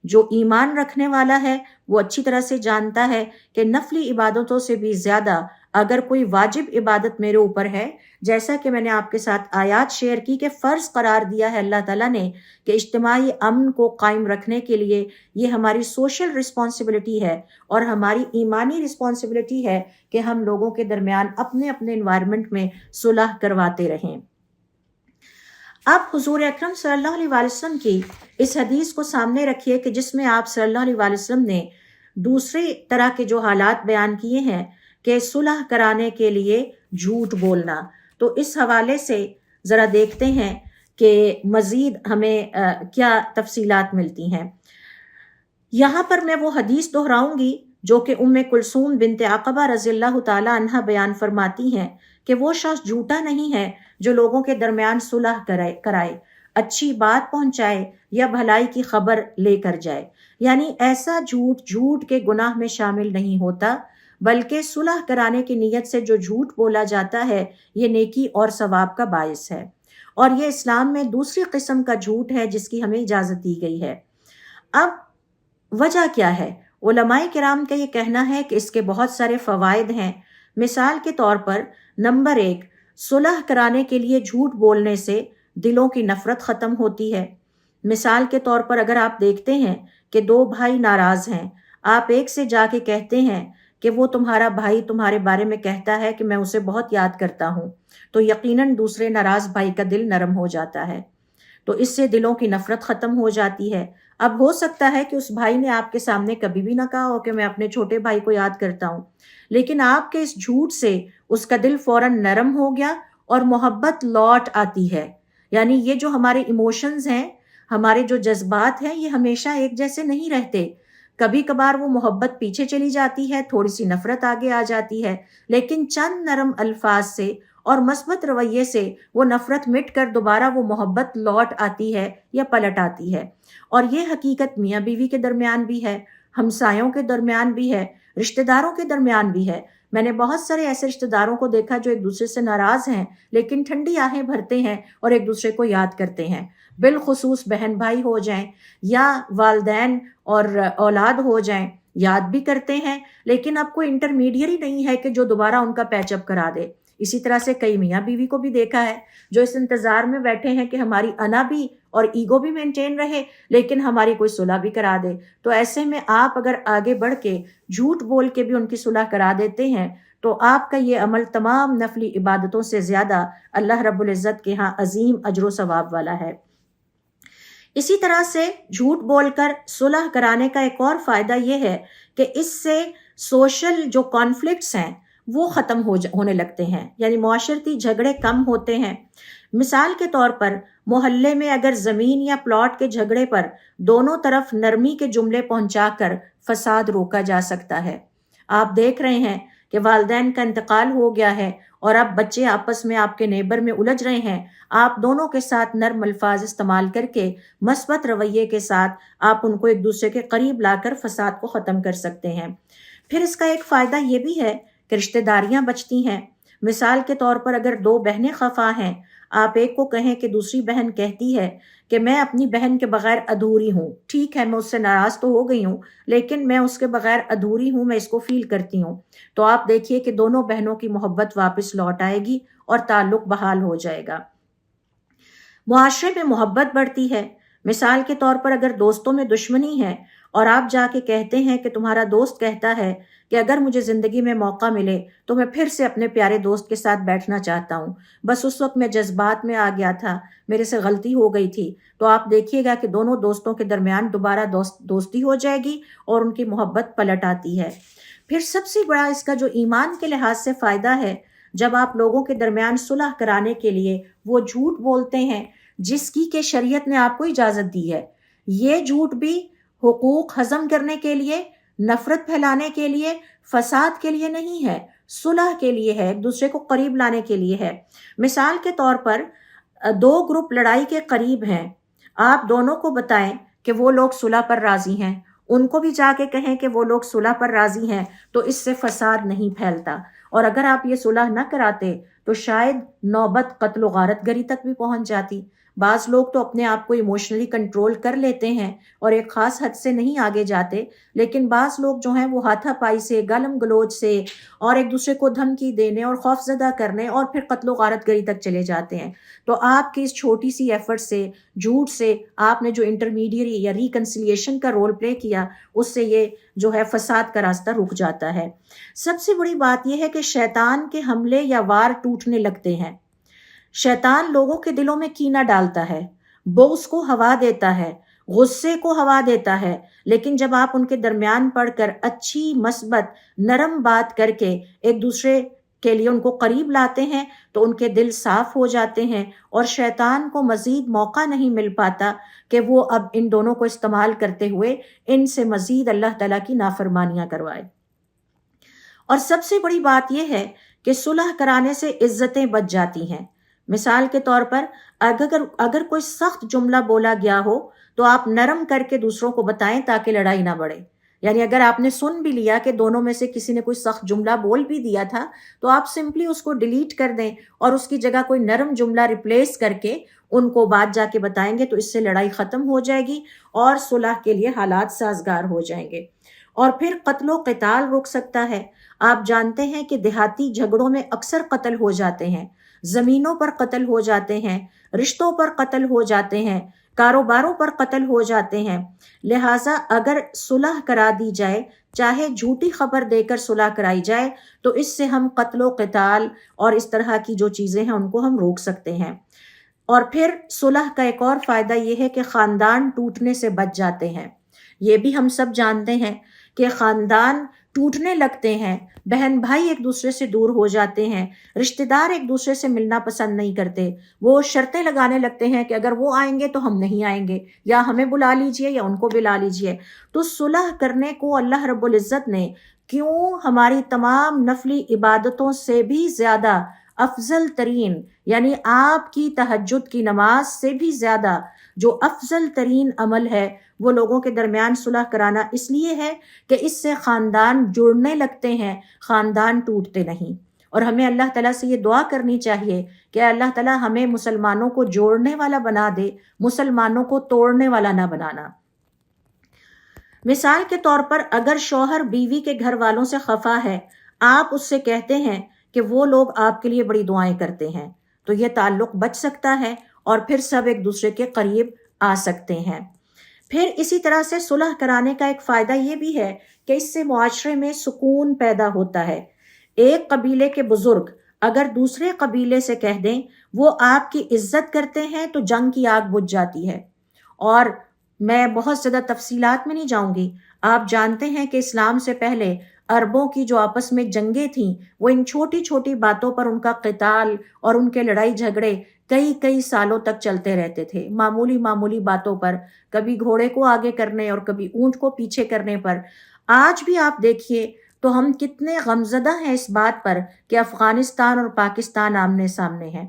جو ایمان رکھنے والا ہے، وہ اچھی طرح سے جانتا ہے کہ نفلی عبادتوں سے بھی زیادہ اگر کوئی واجب عبادت میرے اوپر ہے، جیسا کہ میں نے آپ کے ساتھ آیات شیئر کی کہ فرض قرار دیا ہے اللہ تعالیٰ نے کہ اجتماعی امن کو قائم رکھنے کے لیے یہ ہماری سوشل رسپانسبلٹی ہے اور ہماری ایمانی رسپانسبلٹی ہے کہ ہم لوگوں کے درمیان اپنے اپنے انوائرمنٹ میں صلح کرواتے رہیں۔ اب حضور اکرم صلی اللہ علیہ وآلہ وسلم کی اس حدیث کو سامنے رکھیے کہ جس میں آپ صلی اللہ علیہ وآلہ وسلم نے دوسری طرح کے جو حالات بیان کیے ہیں کہ صلح کرانے کے لیے جھوٹ بولنا۔ تو اس حوالے سے ذرا دیکھتے ہیں کہ مزید ہمیں کیا تفصیلات ملتی ہیں۔ یہاں پر میں وہ حدیث دہراؤں گی جو کہ ام کلثوم بنت عقبہ رضی اللہ تعالی عنہ بیان فرماتی ہیں کہ وہ شخص جھوٹا نہیں ہے جو لوگوں کے درمیان صلح کرائے، اچھی بات پہنچائے یا بھلائی کی خبر لے کر جائے، یعنی ایسا جھوٹ کے گناہ میں شامل نہیں ہوتا، بلکہ صلح کرانے کی نیت سے جو جھوٹ بولا جاتا ہے یہ نیکی اور ثواب کا باعث ہے، اور یہ اسلام میں دوسری قسم کا جھوٹ ہے جس کی ہمیں اجازت دی گئی ہے۔ اب وجہ کیا ہے؟ علماء کرام کا یہ کہنا ہے کہ اس کے بہت سارے فوائد ہیں۔ مثال کے طور پر نمبر 1، صلح کرانے کے لیے جھوٹ بولنے سے دلوں کی نفرت ختم ہوتی ہے۔ مثال کے طور پر اگر آپ دیکھتے ہیں کہ دو بھائی ناراض ہیں، آپ ایک سے جا کے کہتے ہیں کہ وہ تمہارا بھائی تمہارے بارے میں کہتا ہے کہ میں اسے بہت یاد کرتا ہوں، تو یقیناً دوسرے ناراض بھائی کا دل نرم ہو جاتا ہے، تو اس سے دلوں کی نفرت ختم ہو جاتی ہے۔ اب ہو سکتا ہے کہ اس بھائی نے آپ کے سامنے کبھی بھی نہ کہا ہو کہ میں اپنے چھوٹے بھائی کو یاد کرتا ہوں، لیکن آپ کے اس جھوٹ سے اس کا دل فوراً نرم ہو گیا اور محبت لوٹ آتی ہے۔ یعنی یہ جو ہمارے ایموشنز ہیں، ہمارے جو جذبات ہیں، یہ ہمیشہ ایک جیسے نہیں رہتے، کبھی کبھار وہ محبت پیچھے چلی جاتی ہے، تھوڑی سی نفرت آگے آ جاتی ہے، لیکن چند نرم الفاظ سے اور مثبت رویے سے وہ نفرت مٹ کر دوبارہ وہ محبت لوٹ آتی ہے یا پلٹ آتی ہے۔ اور یہ حقیقت میاں بیوی کے درمیان بھی ہے، ہمسایوں کے درمیان بھی ہے، رشتہ داروں کے درمیان بھی ہے۔ میں نے بہت سارے ایسے رشتہ داروں کو دیکھا جو ایک دوسرے سے ناراض ہیں لیکن ٹھنڈی آہیں بھرتے ہیں اور ایک دوسرے کو یاد کرتے ہیں، بالخصوص بہن بھائی ہو جائیں یا والدین اور اولاد ہو جائیں، یاد بھی کرتے ہیں، لیکن اب کوئی انٹرمیڈیری نہیں ہے کہ جو دوبارہ ان کا پیچ اپ کرا دے۔ اسی طرح سے کئی میاں بیوی کو بھی دیکھا ہے جو اس انتظار میں بیٹھے ہیں کہ ہماری انا بھی اور ایگو بھی مینٹین رہے لیکن ہماری کوئی صلح بھی کرا دے۔ تو ایسے میں آپ اگر آگے بڑھ کے جھوٹ بول کے بھی ان کی صلح کرا دیتے ہیں تو آپ کا یہ عمل تمام نفلی عبادتوں سے زیادہ اللہ رب العزت کے ہاں عظیم اجر و ثواب والا ہے۔ اسی طرح سے جھوٹ بول کر صلح کرانے کا ایک اور فائدہ یہ ہے کہ اس سے سوشل جو کانفلکٹس ہیں وہ ختم ہونے لگتے ہیں، یعنی معاشرتی جھگڑے کم ہوتے ہیں۔ مثال کے طور پر محلے میں اگر زمین یا پلاٹ کے جھگڑے پر دونوں طرف نرمی کے جملے پہنچا کر فساد روکا جا سکتا ہے۔ آپ دیکھ رہے ہیں کہ والدین کا انتقال ہو گیا ہے اور اب بچے آپس میں آپ کے نیبر میں الجھ رہے ہیں، آپ دونوں کے ساتھ نرم الفاظ استعمال کر کے مثبت رویے کے ساتھ آپ ان کو ایک دوسرے کے قریب لا کر فساد کو ختم کر سکتے ہیں۔ پھر اس کا ایک فائدہ یہ بھی ہے کہ رشتہ داریاں بچتی ہیں۔ مثال کے طور پر اگر دو بہنیں خفا ہیں، آپ ایک کو کہیں کہ دوسری بہن کہتی ہے کہ میں اپنی بہن کے بغیر ادھوری ہوں، ٹھیک ہے میں اس سے ناراض تو ہو گئی ہوں لیکن میں اس کے بغیر ادھوری ہوں، میں اس کو فیل کرتی ہوں، تو آپ دیکھیے کہ دونوں بہنوں کی محبت واپس لوٹ آئے گی اور تعلق بحال ہو جائے گا۔ معاشرے میں محبت بڑھتی ہے۔ مثال کے طور پر اگر دوستوں میں دشمنی ہے اور آپ جا کے کہتے ہیں کہ تمہارا دوست کہتا ہے کہ اگر مجھے زندگی میں موقع ملے تو میں پھر سے اپنے پیارے دوست کے ساتھ بیٹھنا چاہتا ہوں، بس اس وقت میں جذبات میں آ گیا تھا، میرے سے غلطی ہو گئی تھی، تو آپ دیکھیے گا کہ دونوں دوستوں کے درمیان دوبارہ دوستی ہو جائے گی اور ان کی محبت پلٹ آتی ہے۔ پھر سب سے بڑا اس کا جو ایمان کے لحاظ سے فائدہ ہے، جب آپ لوگوں کے درمیان صلح کرانے کے لیے وہ جھوٹ بولتے ہیں جس کی کہ شریعت نے آپ کو اجازت دی ہے، یہ جھوٹ بھی حقوق ہضم کرنے کے لیے، نفرت پھیلانے کے لیے، فساد کے لیے نہیں ہے، صلح کے لیے ہے، ایک دوسرے کو قریب لانے کے لیے ہے۔ مثال کے طور پر دو گروپ لڑائی کے قریب ہیں، آپ دونوں کو بتائیں کہ وہ لوگ صلح پر راضی ہیں، ان کو بھی جا کے کہیں کہ وہ لوگ صلح پر راضی ہیں، تو اس سے فساد نہیں پھیلتا، اور اگر آپ یہ صلح نہ کراتے تو شاید نوبت قتل و غارت گری تک بھی پہنچ جاتی۔ بعض لوگ تو اپنے آپ کو ایموشنلی کنٹرول کر لیتے ہیں اور ایک خاص حد سے نہیں آگے جاتے، لیکن بعض لوگ جو ہیں وہ ہاتھا پائی سے، گالم گلوچ سے اور ایک دوسرے کو دھمکی دینے اور خوف زدہ کرنے اور پھر قتل و غارت گری تک چلے جاتے ہیں۔ تو آپ کی اس چھوٹی سی ایفرٹ سے، جھوٹ سے، آپ نے جو انٹرمیڈیری یا ریکنسیلیشن کا رول پلے کیا، اس سے یہ جو ہے فساد کا راستہ رک جاتا ہے۔ سب سے بڑی بات یہ ہے کہ شیطان کے حملے یا وار ٹوٹنے لگتے ہیں۔ شیطان لوگوں کے دلوں میں کینہ ڈالتا ہے، بغض کو ہوا دیتا ہے، غصے کو ہوا دیتا ہے، لیکن جب آپ ان کے درمیان پڑھ کر اچھی مثبت نرم بات کر کے ایک دوسرے کے لیے ان کو قریب لاتے ہیں تو ان کے دل صاف ہو جاتے ہیں اور شیطان کو مزید موقع نہیں مل پاتا کہ وہ اب ان دونوں کو استعمال کرتے ہوئے ان سے مزید اللہ تعالیٰ کی نافرمانیاں کروائے۔ اور سب سے بڑی بات یہ ہے کہ صلح کرانے سے عزتیں بچ جاتی ہیں۔ مثال کے طور پر اگر کوئی سخت جملہ بولا گیا ہو تو آپ نرم کر کے دوسروں کو بتائیں تاکہ لڑائی نہ بڑھے، یعنی اگر آپ نے سن بھی لیا کہ دونوں میں سے کسی نے کوئی سخت جملہ بول بھی دیا تھا تو آپ سمپلی اس کو ڈیلیٹ کر دیں اور اس کی جگہ کوئی نرم جملہ ریپلیس کر کے ان کو بات جا کے بتائیں گے، تو اس سے لڑائی ختم ہو جائے گی اور صلح کے لیے حالات سازگار ہو جائیں گے۔ اور پھر قتل و قتال رک سکتا ہے۔ آپ جانتے ہیں کہ دیہاتی جھگڑوں میں اکثر قتل ہو جاتے ہیں، زمینوں پر قتل ہو جاتے ہیں، رشتوں پر قتل ہو جاتے ہیں، کاروباروں پر قتل ہو جاتے ہیں۔ لہٰذا اگر صلح کرا دی جائے، چاہے جھوٹی خبر دے کر صلح کرائی جائے، تو اس سے ہم قتل و قتال اور اس طرح کی جو چیزیں ہیں ان کو ہم روک سکتے ہیں۔ اور پھر صلح کا ایک اور فائدہ یہ ہے کہ خاندان ٹوٹنے سے بچ جاتے ہیں۔ یہ بھی ہم سب جانتے ہیں کہ خاندان ٹوٹنے لگتے ہیں، بہن بھائی ایک دوسرے سے دور ہو جاتے ہیں، رشتہ دار ایک دوسرے سے ملنا پسند نہیں کرتے، وہ شرطیں لگانے لگتے ہیں کہ اگر وہ آئیں گے تو ہم نہیں آئیں گے، یا ہمیں بلا لیجئے یا ان کو بلا لیجئے۔ تو صلح کرنے کو اللہ رب العزت نے کیوں ہماری تمام نفلی عبادتوں سے بھی زیادہ افضل ترین، یعنی آپ کی تہجد کی نماز سے بھی زیادہ جو افضل ترین عمل ہے وہ لوگوں کے درمیان صلح کرانا اس لیے ہے کہ اس سے خاندان جڑنے لگتے ہیں، خاندان ٹوٹتے نہیں۔ اور ہمیں اللہ تعالیٰ سے یہ دعا کرنی چاہیے کہ اللہ تعالیٰ ہمیں مسلمانوں کو جوڑنے والا بنا دے، مسلمانوں کو توڑنے والا نہ بنانا۔ مثال کے طور پر اگر شوہر بیوی کے گھر والوں سے خفا ہے، آپ اس سے کہتے ہیں کہ وہ لوگ آپ کے لیے بڑی دعائیں کرتے ہیں، تو یہ تعلق بچ سکتا ہے اور پھر سب ایک دوسرے کے قریب آ سکتے ہیں۔ پھر اسی طرح سے صلح کرانے کا ایک فائدہ یہ بھی ہے کہ اس سے معاشرے میں سکون پیدا ہوتا ہے۔ ایک قبیلے کے بزرگ اگر دوسرے قبیلے سے کہہ دیں وہ آپ کی عزت کرتے ہیں تو جنگ کی آگ بجھ جاتی ہے۔ اور میں بہت زیادہ تفصیلات میں نہیں جاؤں گی، آپ جانتے ہیں کہ اسلام سے پہلے عربوں کی جو آپس میں جنگیں تھیں وہ ان چھوٹی چھوٹی باتوں پر ان کا قتال اور ان کے لڑائی جھگڑے کئی سالوں تک چلتے رہتے تھے، معمولی باتوں پر، کبھی گھوڑے کو آگے کرنے اور کبھی اونٹ کو پیچھے کرنے پر۔ آج بھی آپ دیکھیے تو ہم کتنے غمزدہ ہیں اس بات پر کہ افغانستان اور پاکستان آمنے سامنے ہیں،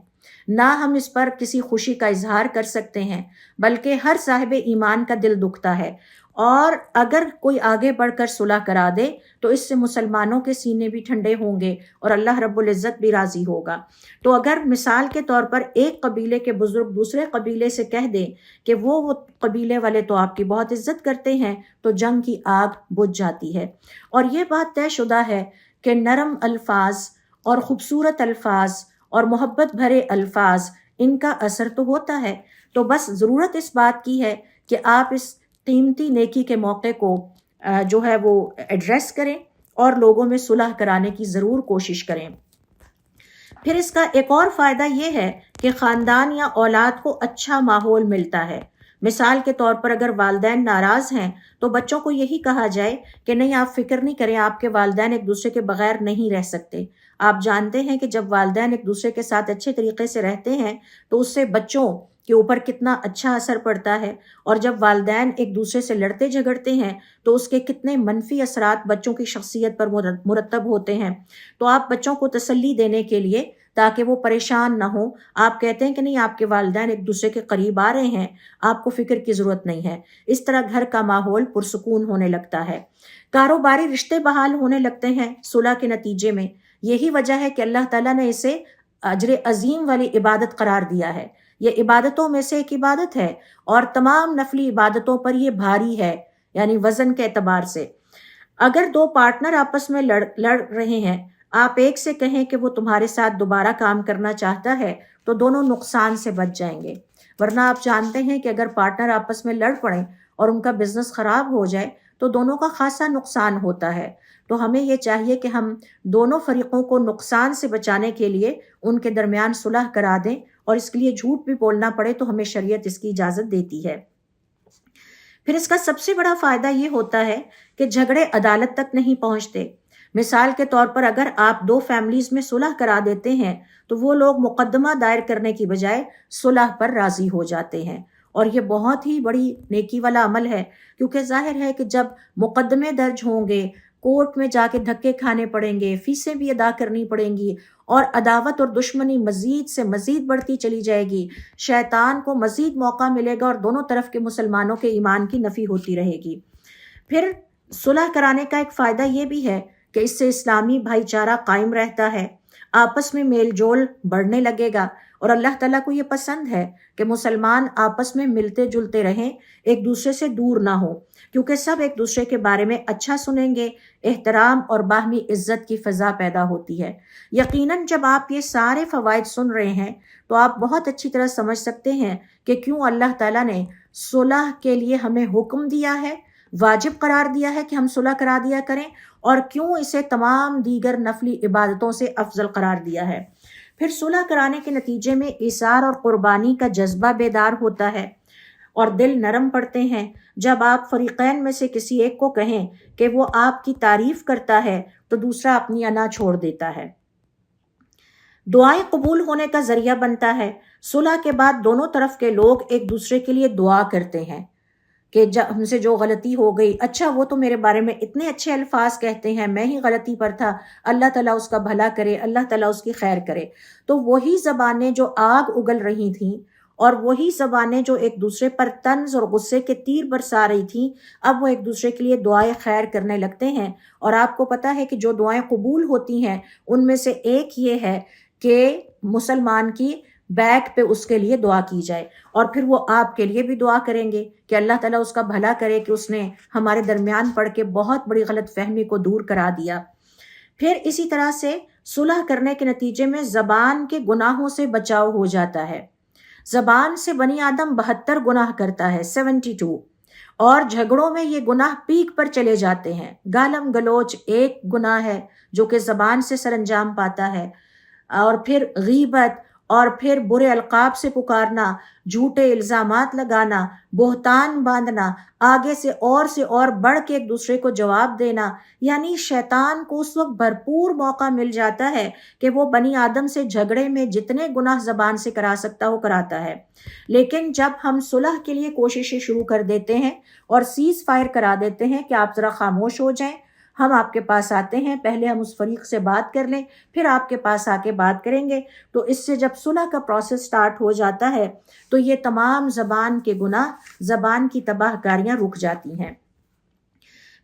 نہ ہم اس پر کسی خوشی کا اظہار کر سکتے ہیں، بلکہ ہر صاحب ایمان کا دل دکھتا ہے۔ اور اگر کوئی آگے بڑھ کر صلح کرا دے تو اس سے مسلمانوں کے سینے بھی ٹھنڈے ہوں گے اور اللہ رب العزت بھی راضی ہوگا۔ تو اگر مثال کے طور پر ایک قبیلے کے بزرگ دوسرے قبیلے سے کہہ دیں کہ وہ قبیلے والے تو آپ کی بہت عزت کرتے ہیں، تو جنگ کی آگ بجھ جاتی ہے۔ اور یہ بات طے شدہ ہے کہ نرم الفاظ اور خوبصورت الفاظ اور محبت بھرے الفاظ، ان کا اثر تو ہوتا ہے۔ تو بس ضرورت اس بات کی ہے کہ آپ اس قیمتی نیکی کے موقع کو جو ہے وہ ایڈریس کریں اور لوگوں میں صلح کرانے کی ضرور کوشش کریں۔ پھر اس کا ایک اور فائدہ یہ ہے کہ خاندان یا اولاد کو اچھا ماحول ملتا ہے۔ مثال کے طور پر اگر والدین ناراض ہیں تو بچوں کو یہی کہا جائے کہ نہیں، آپ فکر نہیں کریں، آپ کے والدین ایک دوسرے کے بغیر نہیں رہ سکتے۔ آپ جانتے ہیں کہ جب والدین ایک دوسرے کے ساتھ اچھے طریقے سے رہتے ہیں تو اس سے بچوں کے اوپر کتنا اچھا اثر پڑتا ہے، اور جب والدین ایک دوسرے سے لڑتے جھگڑتے ہیں تو اس کے کتنے منفی اثرات بچوں کی شخصیت پر مرتب ہوتے ہیں۔ تو آپ بچوں کو تسلی دینے کے لیے، تاکہ وہ پریشان نہ ہوں، آپ کہتے ہیں کہ نہیں، آپ کے والدین ایک دوسرے کے قریب آ رہے ہیں، آپ کو فکر کی ضرورت نہیں ہے۔ اس طرح گھر کا ماحول پرسکون ہونے لگتا ہے۔ کاروباری رشتے بحال ہونے لگتے ہیں صلح کے نتیجے میں۔ یہی وجہ ہے کہ اللہ تعالیٰ نے اسے اجر عظیم والی عبادت قرار دیا ہے۔ یہ عبادتوں میں سے ایک عبادت ہے اور تمام نفلی عبادتوں پر یہ بھاری ہے، یعنی وزن کے اعتبار سے۔ اگر دو پارٹنر آپس میں لڑ رہے ہیں، آپ ایک سے کہیں کہ وہ تمہارے ساتھ دوبارہ کام کرنا چاہتا ہے تو دونوں نقصان سے بچ جائیں گے۔ ورنہ آپ جانتے ہیں کہ اگر پارٹنر آپس میں لڑ پڑیں اور ان کا بزنس خراب ہو جائے تو دونوں کا خاصا نقصان ہوتا ہے۔ تو ہمیں یہ چاہیے کہ ہم دونوں فریقوں کو نقصان سے بچانے کے لیے ان کے درمیان صلح کرا دیں، اور اس کے لیے جھوٹ بھی بولنا پڑے تو ہمیں شریعت اس کی اجازت دیتی ہے۔ پھر اس کا سب سے بڑا فائدہ یہ ہوتا ہے کہ جھگڑے عدالت تک نہیں پہنچتے۔ مثال کے طور پر اگر آپ دو فیملیز میں صلح کرا دیتے ہیں تو وہ لوگ مقدمہ دائر کرنے کی بجائے صلح پر راضی ہو جاتے ہیں، اور یہ بہت ہی بڑی نیکی والا عمل ہے، کیونکہ ظاہر ہے کہ جب مقدمے درج ہوں گے، کورٹ میں جا کے دھکے کھانے پڑیں گے، فیسیں بھی ادا کرنی پڑیں گی، اور عداوت اور دشمنی مزید سے مزید بڑھتی چلی جائے گی، شیطان کو مزید موقع ملے گا اور دونوں طرف کے مسلمانوں کے ایمان کی نفی ہوتی رہے گی۔ پھر صلح کرانے کا ایک فائدہ یہ بھی ہے کہ اس سے اسلامی بھائی چارہ قائم رہتا ہے، آپس میں میل جول بڑھنے لگے گا، اور اللہ تعالیٰ کو یہ پسند ہے کہ مسلمان آپس میں ملتے جلتے رہیں، ایک دوسرے سے دور نہ ہوں، کیونکہ سب ایک دوسرے کے بارے میں اچھا سنیں گے، احترام اور باہمی عزت کی فضا پیدا ہوتی ہے۔ یقیناً جب آپ یہ سارے فوائد سن رہے ہیں تو آپ بہت اچھی طرح سمجھ سکتے ہیں کہ کیوں اللہ تعالیٰ نے صلح کے لیے ہمیں حکم دیا ہے، واجب قرار دیا ہے کہ ہم صلح کرا دیا کریں، اور کیوں اسے تمام دیگر نفلی عبادتوں سے افضل قرار دیا ہے۔ پھر صلح کرانے کے نتیجے میں ایثار اور قربانی کا جذبہ بیدار ہوتا ہے اور دل نرم پڑتے ہیں۔ جب آپ فریقین میں سے کسی ایک کو کہیں کہ وہ آپ کی تعریف کرتا ہے تو دوسرا اپنی انا چھوڑ دیتا ہے۔ دعائیں قبول ہونے کا ذریعہ بنتا ہے۔ صلح کے بعد دونوں طرف کے لوگ ایک دوسرے کے لیے دعا کرتے ہیں کہ ہم سے جو غلطی ہو گئی، اچھا وہ تو میرے بارے میں اتنے اچھے الفاظ کہتے ہیں، میں ہی غلطی پر تھا، اللہ تعالیٰ اس کا بھلا کرے، اللہ تعالیٰ اس کی خیر کرے۔ تو وہی زبانیں جو آگ اگل رہی تھیں اور وہی زبانیں جو ایک دوسرے پر طنز اور غصے کے تیر برسا رہی تھیں، اب وہ ایک دوسرے کے لیے دعائیں خیر کرنے لگتے ہیں۔ اور آپ کو پتہ ہے کہ جو دعائیں قبول ہوتی ہیں ان میں سے ایک یہ ہے کہ مسلمان کی بیک پہ اس کے لیے دعا کی جائے، اور پھر وہ آپ کے لیے بھی دعا کریں گے کہ اللہ تعالیٰ اس کا بھلا کرے کہ اس نے ہمارے درمیان پڑھ کے بہت بڑی غلط فہمی کو دور کرا دیا۔ پھر اسی طرح سے صلح کرنے کے نتیجے میں زبان کے گناہوں سے بچاؤ ہو جاتا ہے۔ زبان سے بنی آدم 72 گناہ کرتا ہے، 72، اور جھگڑوں میں یہ گناہ پیک پر چلے جاتے ہیں۔ گالم گلوچ ایک گناہ ہے جو کہ زبان سے سر انجام پاتا ہے، اور پھر غیبت، اور پھر برے القاب سے پکارنا، جھوٹے الزامات لگانا، بہتان باندھنا، آگے سے اور بڑھ کے ایک دوسرے کو جواب دینا، یعنی شیطان کو اس وقت بھرپور موقع مل جاتا ہے کہ وہ بنی آدم سے جھگڑے میں جتنے گناہ زبان سے کرا سکتا ہو کراتا ہے۔ لیکن جب ہم صلح کے لیے کوششیں شروع کر دیتے ہیں اور سیز فائر کرا دیتے ہیں کہ آپ ذرا خاموش ہو جائیں، ہم آپ کے پاس آتے ہیں، پہلے ہم اس فریق سے بات کر لیں، پھر آپ کے پاس آ کے بات کریں گے۔ تو اس سے جب صلح کا پروسیس سٹارٹ ہو جاتا ہے تو یہ تمام زبان کے گناہ، زبان کی تباہ کاریاں رک جاتی ہیں۔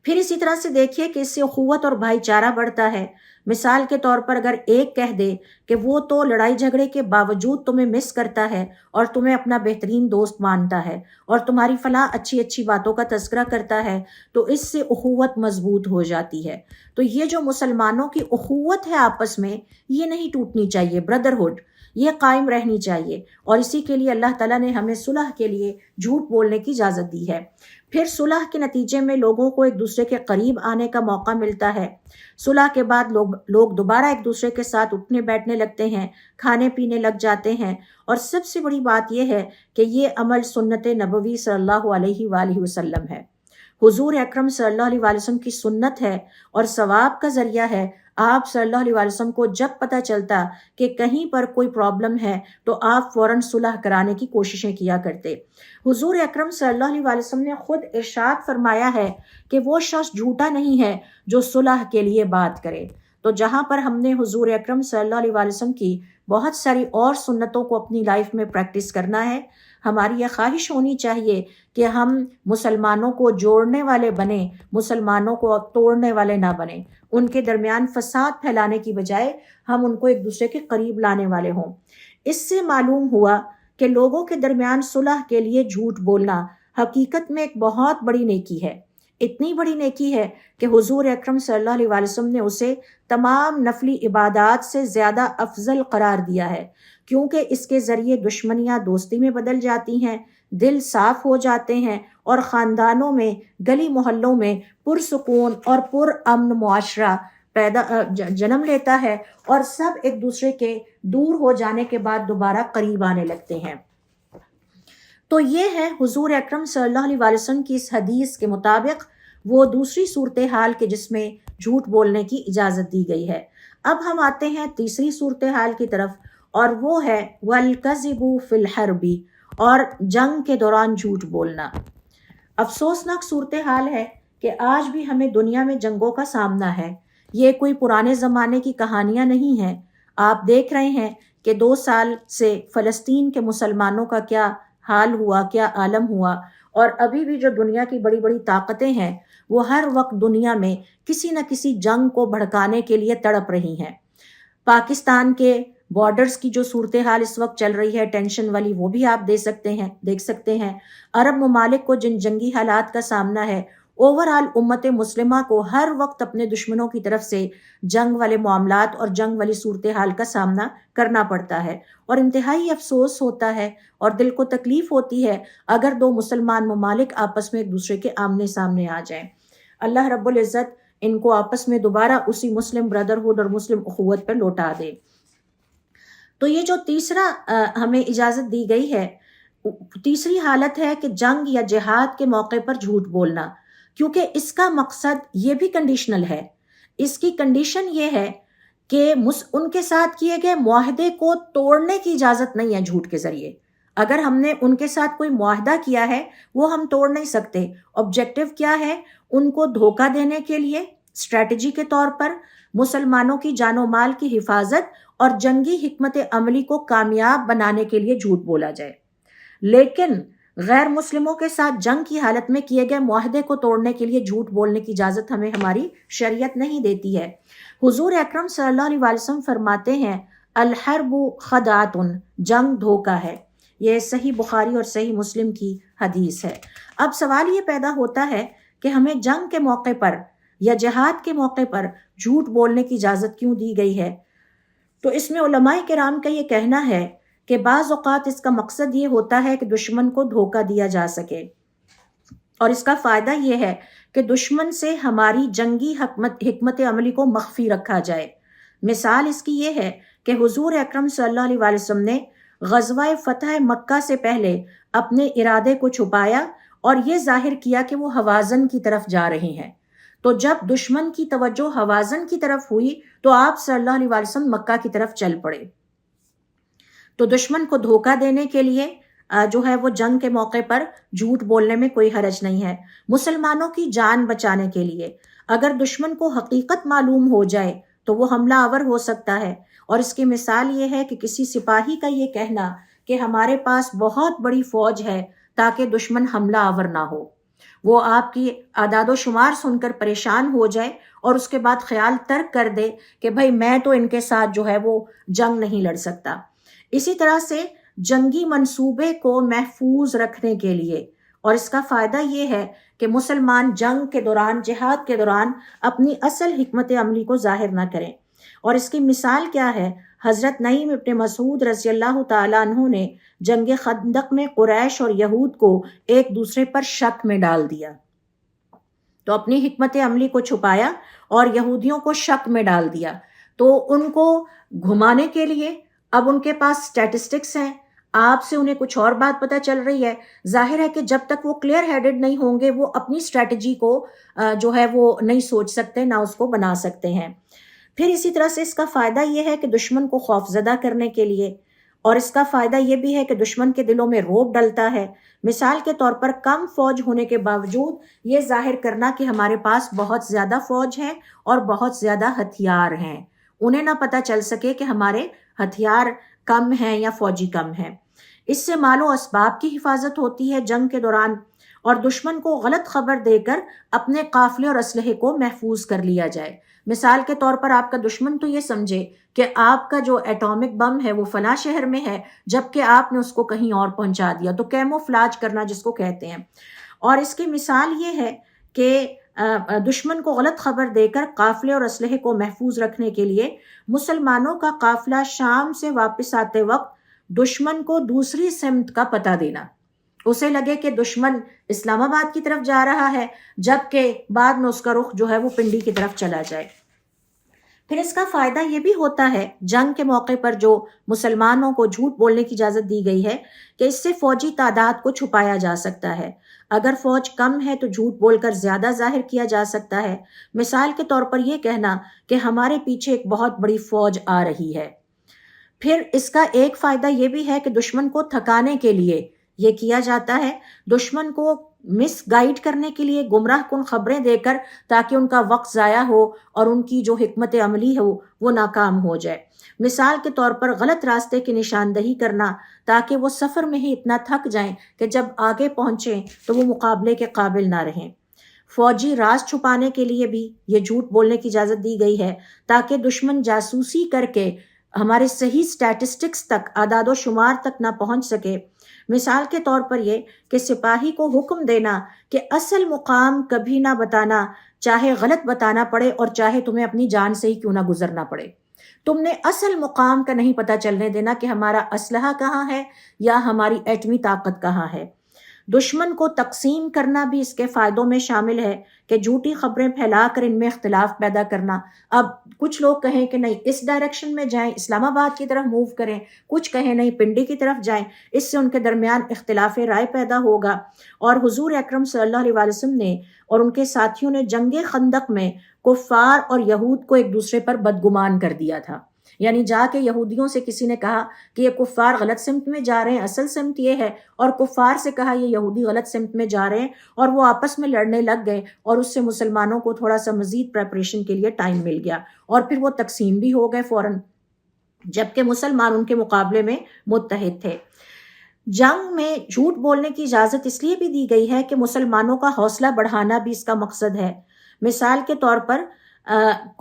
پھر اسی طرح سے دیکھیے کہ اس سے اخوت اور بھائی چارہ بڑھتا ہے۔ مثال کے طور پر اگر ایک کہہ دے کہ وہ تو لڑائی جھگڑے کے باوجود تمہیں مس کرتا ہے اور تمہیں اپنا بہترین دوست مانتا ہے اور تمہاری فلاں اچھی اچھی باتوں کا تذکرہ کرتا ہے، تو اس سے اخوت مضبوط ہو جاتی ہے۔ تو یہ جو مسلمانوں کی اخوت ہے آپس میں، یہ نہیں ٹوٹنی چاہیے، بردرہڈ یہ قائم رہنی چاہیے، اور اسی کے لیے اللہ تعالیٰ نے ہمیں صلح کے لیے جھوٹ بولنے کی اجازت دی ہے۔ پھر صلح کے نتیجے میں لوگوں کو ایک دوسرے کے قریب آنے کا موقع ملتا ہے۔ صلح کے بعد لوگ دوبارہ ایک دوسرے کے ساتھ اٹھنے بیٹھنے لگتے ہیں، کھانے پینے لگ جاتے ہیں، اور سب سے بڑی بات یہ ہے کہ یہ عمل سنت نبوی صلی اللہ علیہ وآلہ وسلم ہے، حضور اکرم صلی اللہ علیہ وآلہ وسلم کی سنت ہے اور ثواب کا ذریعہ ہے۔ آپ صلی اللہ علیہ وآلہ وسلم کو جب پتہ چلتا کہ کہیں پر کوئی پرابلم ہے تو آپ فوراً صلح کرانے کی کوششیں کیا کرتے۔ حضور اکرم صلی اللہ علیہ وآلہ وسلم نے خود ارشاد فرمایا ہے کہ وہ شخص جھوٹا نہیں ہے جو صلح کے لیے بات کرے۔ تو جہاں پر ہم نے حضور اکرم صلی اللہ علیہ وآلہ وسلم کی بہت ساری اور سنتوں کو اپنی لائف میں پریکٹس کرنا ہے، ہماری یہ خواہش ہونی چاہیے کہ ہم مسلمانوں کو جوڑنے والے بنیں، مسلمانوں کو توڑنے والے نہ بنیں۔ ان کے درمیان فساد پھیلانے کی بجائے ہم ان کو ایک دوسرے کے قریب لانے والے ہوں۔ اس سے معلوم ہوا کہ لوگوں کے درمیان صلح کے لیے جھوٹ بولنا حقیقت میں ایک بہت بڑی نیکی ہے، اتنی بڑی نیکی ہے کہ حضور اکرم صلی اللہ علیہ وآلہ وسلم نے اسے تمام نفلی عبادات سے زیادہ افضل قرار دیا ہے، کیونکہ اس کے ذریعے دشمنیاں دوستی میں بدل جاتی ہیں، دل صاف ہو جاتے ہیں، اور خاندانوں میں، گلی محلوں میں پرسکون اور پر امن معاشرہ جنم لیتا ہے، اور سب ایک دوسرے کے دور ہو جانے کے بعد دوبارہ قریب آنے لگتے ہیں۔ تو یہ ہے حضور اکرم صلی اللہ علیہ وآلہ وسلم کی اس حدیث کے مطابق وہ دوسری صورتحال کے جس میں جھوٹ بولنے کی اجازت دی گئی ہے۔ اب ہم آتے ہیں تیسری صورتحال کی طرف، اور وہ ہے وَالْكَذِبُ فِي الْحَرْبِ، اور جنگ کے دوران جھوٹ بولنا۔ افسوسناک صورتحال ہے کہ آج بھی ہمیں دنیا میں جنگوں کا سامنا ہے۔ یہ کوئی پرانے زمانے کی کہانیاں نہیں ہیں۔ آپ دیکھ رہے ہیں کہ 2 سال سے فلسطین کے مسلمانوں کا کیا حال ہوا، کیا عالم ہوا، اور ابھی بھی جو دنیا کی بڑی بڑی طاقتیں ہیں وہ ہر وقت دنیا میں کسی نہ کسی جنگ کو بھڑکانے کے لیے تڑپ رہی ہیں۔ پاکستان کے بارڈرز کی جو صورتحال اس وقت چل رہی ہے ٹینشن والی، وہ بھی آپ دیکھ سکتے ہیں۔ عرب ممالک کو جن جنگی حالات کا سامنا ہے، اوورآل امت مسلمہ کو ہر وقت اپنے دشمنوں کی طرف سے جنگ والے معاملات اور جنگ والی صورتحال کا سامنا کرنا پڑتا ہے، اور انتہائی افسوس ہوتا ہے اور دل کو تکلیف ہوتی ہے اگر 2 مسلمان ممالک آپس میں ایک دوسرے کے آمنے سامنے آ جائیں۔ اللہ رب العزت ان کو آپس میں دوبارہ اسی مسلم بردرہڈ اور مسلم اخوت پر لوٹا دے۔ تو یہ جو تیسرا ہمیں اجازت دی گئی ہے، تیسری حالت ہے کہ جنگ یا جہاد کے موقع پر جھوٹ بولنا، کیونکہ اس کا مقصد یہ بھی کنڈیشنل ہے۔ اس کی کنڈیشن یہ ہے کہ ان کے ساتھ کیے گئے معاہدے کو توڑنے کی اجازت نہیں ہے جھوٹ کے ذریعے۔ اگر ہم نے ان کے ساتھ کوئی معاہدہ کیا ہے وہ ہم توڑ نہیں سکتے۔ آبجیکٹو کیا ہے؟ ان کو دھوکہ دینے کے لیے اسٹریٹجی کے طور پر مسلمانوں کی جان و مال کی حفاظت اور جنگی حکمت عملی کو کامیاب بنانے کے لیے جھوٹ بولا جائے، لیکن غیر مسلموں کے ساتھ جنگ کی حالت میں کیے گئے معاہدے کو توڑنے کے لیے جھوٹ بولنے کی اجازت ہمیں ہماری شریعت نہیں دیتی ہے۔ حضور اکرم صلی اللہ علیہ وآلہ وسلم فرماتے ہیں الحرب خدعۃ، جنگ دھوکہ ہے۔ یہ صحیح بخاری اور صحیح مسلم کی حدیث ہے۔ اب سوال یہ پیدا ہوتا ہے کہ ہمیں جنگ کے موقع پر یا جہاد کے موقع پر جھوٹ بولنے کی اجازت کیوں دی گئی ہے؟ تو اس میں علماء کرام کا یہ کہنا ہے کہ بعض اوقات اس کا مقصد یہ ہوتا ہے کہ دشمن کو دھوکہ دیا جا سکے، اور اس کا فائدہ یہ ہے کہ دشمن سے ہماری جنگی حکمت عملی کو مخفی رکھا جائے۔ مثال اس کی یہ ہے کہ حضور اکرم صلی اللہ علیہ وآلہ وسلم نے غزوہ فتح مکہ سے پہلے اپنے ارادے کو چھپایا اور یہ ظاہر کیا کہ وہ ہوازن کی طرف جا رہے ہیں۔ تو جب دشمن کی توجہ ہوازن کی طرف ہوئی تو آپ صلی اللہ علیہ وآلہ وسلم مکہ کی طرف چل پڑے۔ تو دشمن کو دھوکہ دینے کے لیے جو ہے وہ جنگ کے موقع پر جھوٹ بولنے میں کوئی حرج نہیں ہے۔ مسلمانوں کی جان بچانے کے لیے اگر دشمن کو حقیقت معلوم ہو جائے تو وہ حملہ آور ہو سکتا ہے، اور اس کی مثال یہ ہے کہ کسی سپاہی کا یہ کہنا کہ ہمارے پاس بہت بڑی فوج ہے تاکہ دشمن حملہ آور نہ ہو، وہ آپ کی اعداد و شمار سن کر پریشان ہو جائے اور اس کے بعد خیال ترک کر دے کہ بھائی میں تو ان کے ساتھ جو ہے وہ جنگ نہیں لڑ سکتا۔ اسی طرح سے جنگی منصوبے کو محفوظ رکھنے کے لیے، اور اس کا فائدہ یہ ہے کہ مسلمان جنگ کے دوران، جہاد کے دوران اپنی اصل حکمت عملی کو ظاہر نہ کریں۔ اور اس کی مثال کیا ہے؟ حضرت نعیم ابن مسعود رضی اللہ تعالیٰ عنہ نے جنگ خندق میں قریش اور یہود کو ایک دوسرے پر شک میں ڈال دیا، تو اپنی حکمت عملی کو چھپایا اور یہودیوں کو شک میں ڈال دیا، تو ان کو گھمانے کے لیے اب ان کے پاس سٹیٹسٹکس ہیں، آپ سے انہیں کچھ اور بات پتہ چل رہی ہے۔ ظاہر ہے کہ جب تک وہ کلیئر ہیڈڈ نہیں ہوں گے وہ اپنی اسٹریٹجی کو جو ہے وہ نہیں سوچ سکتے، نہ اس کو بنا سکتے ہیں۔ پھر اسی طرح سے اس کا فائدہ یہ ہے کہ دشمن کو خوف زدہ کرنے کے لیے، اور اس کا فائدہ یہ بھی ہے کہ دشمن کے دلوں میں رعب ڈلتا ہے۔ مثال کے طور پر کم فوج ہونے کے باوجود یہ ظاہر کرنا کہ ہمارے پاس بہت زیادہ فوج ہے اور بہت زیادہ ہتھیار ہیں، انہیں نہ پتہ چل سکے کہ ہمارے ہتھیار کم ہیں یا فوجی کم ہیں۔ اس سے مال و اسباب کی حفاظت ہوتی ہے جنگ کے دوران، اور دشمن کو غلط خبر دے کر اپنے قافلے اور اسلحے کو محفوظ کر لیا جائے۔ مثال کے طور پر آپ کا دشمن تو یہ سمجھے کہ آپ کا جو ایٹامک بم ہے وہ فلاں شہر میں ہے، جبکہ آپ نے اس کو کہیں اور پہنچا دیا، تو کیموفلاج کرنا جس کو کہتے ہیں۔ اور اس کی مثال یہ ہے کہ دشمن کو غلط خبر دے کر قافلے اور اسلحے کو محفوظ رکھنے کے لیے مسلمانوں کا قافلہ شام سے واپس آتے وقت دشمن کو دوسری سمت کا پتہ دینا، اسے لگے کہ دشمن اسلام آباد کی طرف جا رہا ہے، جبکہ بعد میں اس کا رخ جو ہے وہ پنڈی کی طرف چلا جائے۔ پھر اس کا فائدہ یہ بھی ہوتا ہے جنگ کے موقع پر جو مسلمانوں کو جھوٹ بولنے کی اجازت دی گئی ہے کہ اس سے فوجی تعداد کو چھپایا جا سکتا ہے۔ اگر فوج کم ہے تو جھوٹ بول کر زیادہ ظاہر کیا جا سکتا ہے۔ مثال کے طور پر یہ کہنا کہ ہمارے پیچھے ایک بہت بڑی فوج آ رہی ہے۔ پھر اس کا ایک فائدہ یہ بھی ہے کہ دشمن کو تھکانے کے لیے یہ کیا جاتا ہے، دشمن کو مس گائیڈ کرنے کے لیے گمراہ کن خبریں دے کر، تاکہ ان کا وقت ضائع ہو اور ان کی جو حکمت عملی ہو وہ ناکام ہو جائے۔ مثال کے طور پر غلط راستے کی نشاندہی کرنا، تاکہ وہ سفر میں ہی اتنا تھک جائیں کہ جب آگے پہنچیں تو وہ مقابلے کے قابل نہ رہیں۔ فوجی راز چھپانے کے لیے بھی یہ جھوٹ بولنے کی اجازت دی گئی ہے، تاکہ دشمن جاسوسی کر کے ہمارے صحیح سٹیٹسٹکس تک، اعداد و شمار تک نہ پہنچ سکے۔ مثال کے طور پر یہ کہ سپاہی کو حکم دینا کہ اصل مقام کبھی نہ بتانا، چاہے غلط بتانا پڑے اور چاہے تمہیں اپنی جان سے ہی کیوں نہ گزرنا پڑے۔ تم نے اصل مقام کا نہیں پتہ چلنے دینا کہ ہمارا اسلحہ کہاں ہے یا ہماری ایٹمی طاقت کہاں ہے۔ دشمن کو تقسیم کرنا بھی اس کے فائدوں میں شامل ہے کہ جھوٹی خبریں پھیلا کر ان میں اختلاف پیدا کرنا۔ اب کچھ لوگ کہیں کہ نہیں اس ڈائریکشن میں جائیں، اسلام آباد کی طرف موو کریں، کچھ کہیں نہیں پنڈی کی طرف جائیں، اس سے ان کے درمیان اختلاف رائے پیدا ہوگا۔ اور حضور اکرم صلی اللہ علیہ وسلم نے اور ان کے ساتھیوں نے جنگ خندق میں کفار اور یہود کو ایک دوسرے پر بدگمان کر دیا تھا، یعنی جا کے یہودیوں سے کسی نے کہا کہ یہ کفار غلط سمت میں جا رہے ہیں، اصل سمت یہ ہے، اور کفار سے کہا یہ یہودی غلط سمت میں جا رہے ہیں، اور وہ آپس میں لڑنے لگ گئے، اور اس سے مسلمانوں کو تھوڑا سا مزید پریپریشن کے لیے ٹائم مل گیا، اور پھر وہ تقسیم بھی ہو گئے فوراً، جبکہ مسلمان ان کے مقابلے میں متحد تھے۔ جنگ میں جھوٹ بولنے کی اجازت اس لیے بھی دی گئی ہے کہ مسلمانوں کا حوصلہ بڑھانا بھی اس کا مقصد ہے۔ مثال کے طور پر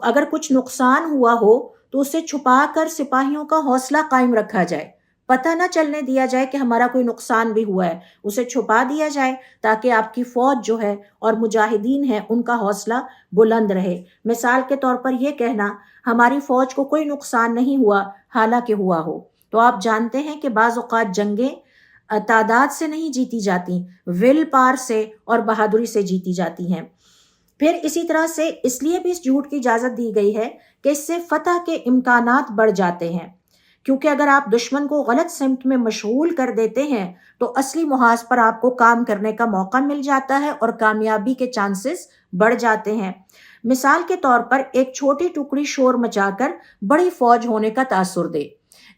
اگر کچھ نقصان ہوا ہو تو اسے چھپا کر سپاہیوں کا حوصلہ قائم رکھا جائے، پتہ نہ چلنے دیا جائے کہ ہمارا کوئی نقصان بھی ہوا ہے، اسے چھپا دیا جائے تاکہ آپ کی فوج جو ہے اور مجاہدین ہیں ان کا حوصلہ بلند رہے۔ مثال کے طور پر یہ کہنا ہماری فوج کو کوئی نقصان نہیں ہوا حالانکہ ہوا ہو۔ تو آپ جانتے ہیں کہ بعض اوقات جنگیں تعداد سے نہیں جیتی جاتی، ول پار سے اور بہادری سے جیتی جاتی ہیں۔ پھر اسی طرح سے اس لیے بھی اس جھوٹ کی اجازت دی گئی ہے کہ اس سے فتح کے امکانات بڑھ جاتے ہیں، کیونکہ اگر آپ دشمن کو غلط سمت میں مشغول کر دیتے ہیں تو اصلی محاذ پر آپ کو کام کرنے کا موقع مل جاتا ہے اور کامیابی کے چانسز بڑھ جاتے ہیں۔ مثال کے طور پر ایک چھوٹی ٹکڑی شور مچا کر بڑی فوج ہونے کا تاثر دے،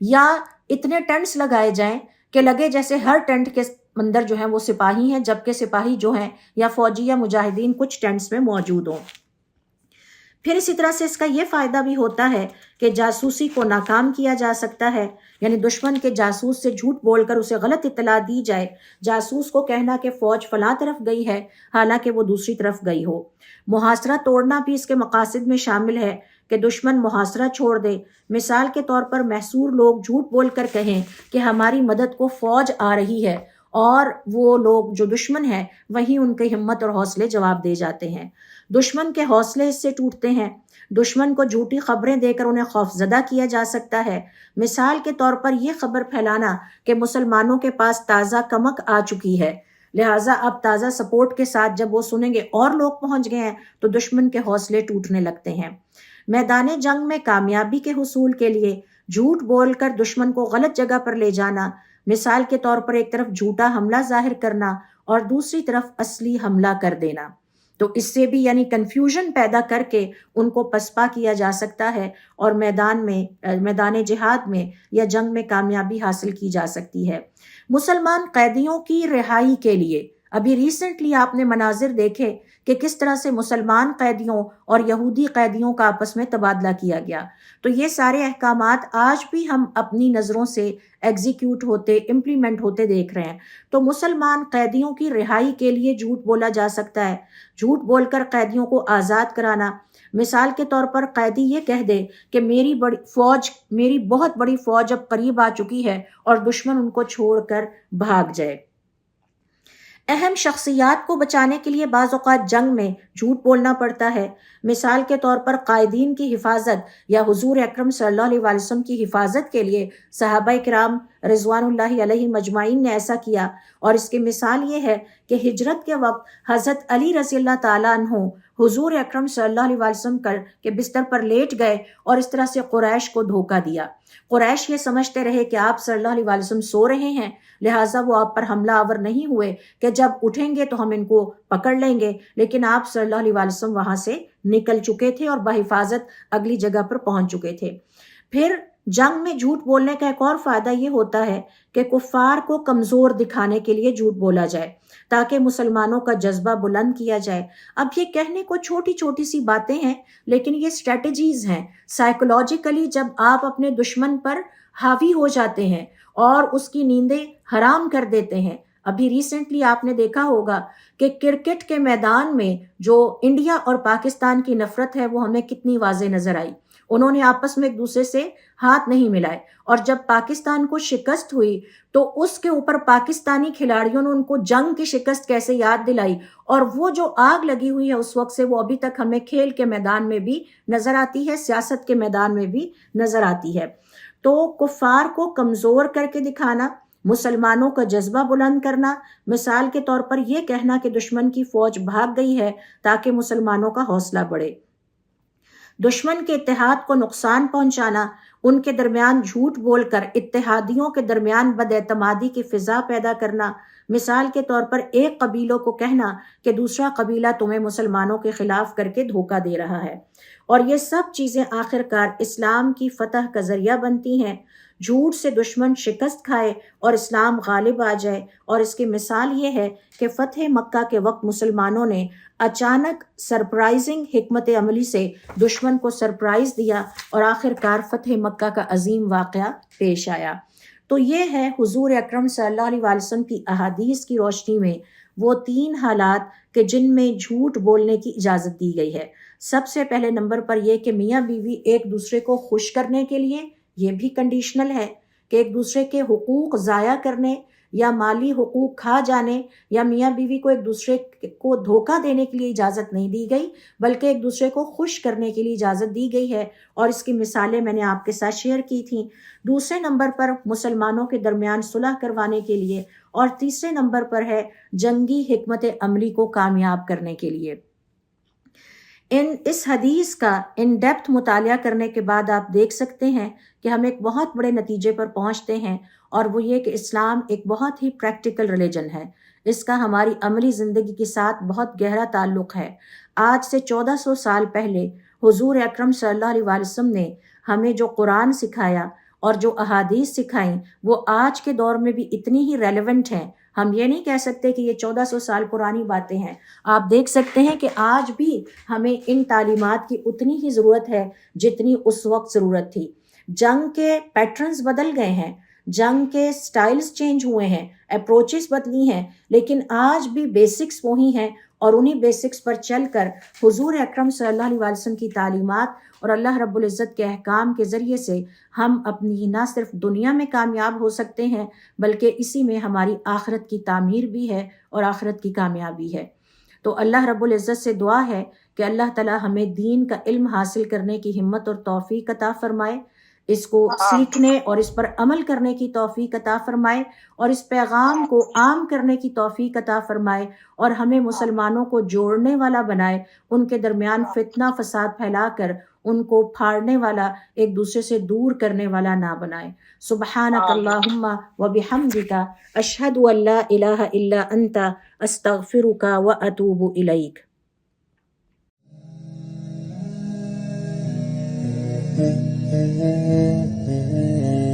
یا اتنے ٹینٹس لگائے جائیں کہ لگے جیسے ہر ٹینٹ کے اندر جو ہیں وہ سپاہی ہیں، جبکہ سپاہی جو ہیں یا فوجی یا مجاہدین کچھ ٹینٹس میں موجود ہوں۔ پھر اسی طرح سے اس کا یہ فائدہ بھی ہوتا ہے کہ جاسوسی کو ناکام کیا جا سکتا ہے، یعنی دشمن کے جاسوس سے جھوٹ بول کر اسے غلط اطلاع دی جائے، جاسوس کو کہنا کہ فوج فلاں طرف گئی ہے حالانکہ وہ دوسری طرف گئی ہو۔ محاصرہ توڑنا بھی اس کے مقاصد میں شامل ہے کہ دشمن محاصرہ چھوڑ دے۔ مثال کے طور پر محصور لوگ جھوٹ بول کر کہیں کہ ہماری مدد کو فوج آ رہی ہے، اور وہ لوگ جو دشمن ہیں وہی ان کی ہمت اور حوصلے جواب دے جاتے ہیں۔ دشمن کے حوصلے اس سے ٹوٹتے ہیں۔ دشمن کو جھوٹی خبریں دے کر انہیں خوفزدہ کیا جا سکتا ہے۔ مثال کے طور پر یہ خبر پھیلانا کہ مسلمانوں کے پاس تازہ کمک آ چکی ہے، لہٰذا اب تازہ سپورٹ کے ساتھ جب وہ سنیں گے اور لوگ پہنچ گئے ہیں تو دشمن کے حوصلے ٹوٹنے لگتے ہیں۔ میدان جنگ میں کامیابی کے حصول کے لیے جھوٹ بول کر دشمن کو غلط جگہ پر لے جانا، مثال کے طور پر ایک طرف جھوٹا حملہ ظاہر کرنا اور دوسری طرف اصلی حملہ کر دینا، تو اس سے بھی یعنی کنفیوژن پیدا کر کے ان کو پسپا کیا جا سکتا ہے اور میدان جہاد میں یا جنگ میں کامیابی حاصل کی جا سکتی ہے۔ مسلمان قیدیوں کی رہائی کے لیے ابھی ریسنٹلی آپ نے مناظر دیکھے کہ کس طرح سے مسلمان قیدیوں اور یہودی قیدیوں کا آپس میں تبادلہ کیا گیا، تو یہ سارے احکامات آج بھی ہم اپنی نظروں سے ایگزیکیوٹ ہوتے، امپلیمنٹ ہوتے دیکھ رہے ہیں۔ تو مسلمان قیدیوں کی رہائی کے لیے جھوٹ بولا جا سکتا ہے، جھوٹ بول کر قیدیوں کو آزاد کرانا۔ مثال کے طور پر قیدی یہ کہہ دے کہ میری بہت بڑی فوج اب قریب آ چکی ہے، اور دشمن ان کو چھوڑ کر بھاگ جائے۔ اہم شخصیات کو بچانے کے لیے بعض اوقات جنگ میں جھوٹ بولنا پڑتا ہے۔ مثال کے طور پر قائدین کی حفاظت یا حضور اکرم صلی اللہ علیہ وسلم کی حفاظت کے لیے صحابہ کرام رضوان اللہ علیہم اجمعین نے ایسا کیا، اور اس کی مثال یہ ہے کہ ہجرت کے وقت حضرت علی رضی اللہ تعالیٰ عنہ حضور اکرم صلی اللہ علیہ وسلم کے بستر پر لیٹ گئے اور اس طرح سے قریش کو دھوکہ دیا۔ قریش یہ سمجھتے رہے کہ آپ صلی اللہ علیہ وسلم سو رہے ہیں، لہٰذا وہ آپ پر حملہ آور نہیں ہوئے کہ جب اٹھیں گے تو ہم ان کو پکڑ لیں گے، لیکن آپ صلی اللہ علیہ وسلم وہاں سے نکل چکے تھے اور بحفاظت اگلی جگہ پر پہنچ چکے تھے۔ پھر جنگ میں جھوٹ بولنے کا ایک اور فائدہ یہ ہوتا ہے کہ کفار کو کمزور دکھانے کے لیے جھوٹ بولا جائے تاکہ مسلمانوں کا جذبہ بلند کیا جائے۔ اب یہ کہنے کو چھوٹی چھوٹی سی باتیں ہیں، لیکن یہ اسٹریٹجیز ہیں۔ سائیکولوجیکلی جب آپ اپنے دشمن پر حاوی ہو جاتے ہیں اور اس کی نیندیں حرام کر دیتے ہیں، ابھی ریسنٹلی آپ نے دیکھا ہوگا کہ کرکٹ کے میدان میں جو انڈیا اور پاکستان کی نفرت ہے وہ ہمیں کتنی واضح نظر آئی۔ انہوں نے آپس میں ایک دوسرے سے ہاتھ نہیں ملائے، اور جب پاکستان کو شکست ہوئی تو اس کے اوپر پاکستانی کھلاڑیوں نے ان کو جنگ کی شکست کیسے یاد دلائی، اور وہ جو آگ لگی ہوئی ہے اس وقت سے وہ ابھی تک ہمیں کھیل کے میدان میں بھی نظر آتی ہے، سیاست کے میدان میں بھی نظر آتی ہے۔ تو کفار کو کمزور کر کے دکھانا، مسلمانوں کا جذبہ بلند کرنا، مثال کے طور پر یہ کہنا کہ دشمن کی فوج بھاگ گئی ہے تاکہ مسلمانوں کا حوصلہ بڑھے۔ دشمن کے اتحاد کو نقصان پہنچانا، ان کے درمیان جھوٹ بول کر اتحادیوں کے درمیان بد اعتمادی کی فضا پیدا کرنا، مثال کے طور پر ایک قبیلوں کو کہنا کہ دوسرا قبیلہ تمہیں مسلمانوں کے خلاف کر کے دھوکہ دے رہا ہے، اور یہ سب چیزیں آخر کار اسلام کی فتح کا ذریعہ بنتی ہیں۔ جھوٹ سے دشمن شکست کھائے اور اسلام غالب آ جائے، اور اس کی مثال یہ ہے کہ فتح مکہ کے وقت مسلمانوں نے اچانک سرپرائزنگ حکمت عملی سے دشمن کو سرپرائز دیا اور آخر کار فتح مکہ کا عظیم واقعہ پیش آیا۔ تو یہ ہے حضور اکرم صلی اللہ علیہ وسلم کی احادیث کی روشنی میں وہ 3 حالات کہ جن میں جھوٹ بولنے کی اجازت دی گئی ہے۔ سب سے پہلے نمبر پر یہ کہ میاں بیوی ایک دوسرے کو خوش کرنے کے لیے، یہ بھی کنڈیشنل ہے کہ ایک دوسرے کے حقوق ضائع کرنے یا مالی حقوق کھا جانے یا میاں بیوی کو ایک دوسرے کو دھوکہ دینے کے لیے اجازت نہیں دی گئی، بلکہ ایک دوسرے کو خوش کرنے کے لیے اجازت دی گئی ہے، اور اس کی مثالیں میں نے آپ کے ساتھ شیئر کی تھیں۔ دوسرے نمبر پر مسلمانوں کے درمیان صلح کروانے کے لیے، اور تیسرے نمبر پر ہے جنگی حکمت عملی کو کامیاب کرنے کے لیے۔ اس حدیث کا ان ڈیپتھ مطالعہ کرنے کے بعد آپ دیکھ سکتے ہیں کہ ہم ایک بہت بڑے نتیجے پر پہنچتے ہیں، اور وہ یہ کہ اسلام ایک بہت ہی پریکٹیکل ریلیجن ہے۔ اس کا ہماری عملی زندگی کے ساتھ بہت گہرا تعلق ہے۔ آج سے 1400 سال پہلے حضور اکرم صلی اللہ علیہ وسلم نے ہمیں جو قرآن سکھایا، اور جو احادیث سکھائیں وہ آج کے دور میں بھی اتنی ہی ریلیونٹ ہیں. ہم یہ نہیں کہہ سکتے کہ یہ 1400 سال پرانی باتیں ہیں. آپ دیکھ سکتے ہیں کہ آج بھی ہمیں ان تعلیمات کی اتنی ہی ضرورت ہے جتنی اس وقت ضرورت تھی. جنگ کے پیٹرنز بدل گئے ہیں، جنگ کے سٹائلز چینج ہوئے ہیں، اپروچز بدلی ہیں، لیکن آج بھی بیسکس وہی ہیں، اور انہی بیسکس پر چل کر حضور اکرم صلی اللہ علیہ وسلم کی تعلیمات اور اللہ رب العزت کے احکام کے ذریعے سے ہم اپنی نہ صرف دنیا میں کامیاب ہو سکتے ہیں بلکہ اسی میں ہماری آخرت کی تعمیر بھی ہے اور آخرت کی کامیابی ہے. تو اللہ رب العزت سے دعا ہے کہ اللہ تعالی ہمیں دین کا علم حاصل کرنے کی ہمت اور توفیق عطا فرمائے، اس کو سیکھنے اور اس پر عمل کرنے کی توفیق عطا فرمائے، اور اس پیغام کو عام کرنے کی توفیق عطا فرمائے، اور ہمیں مسلمانوں کو جوڑنے والا بنائے، ان کے درمیان فتنہ فساد پھیلا کر ان کو پھاڑنے والا، ایک دوسرے سے دور کرنے والا نہ بنائے. سبحانک اللہم و بحمدک اشہد ان لا الہ الا انت استغفرک و اتوب الیک. Mm-hmm.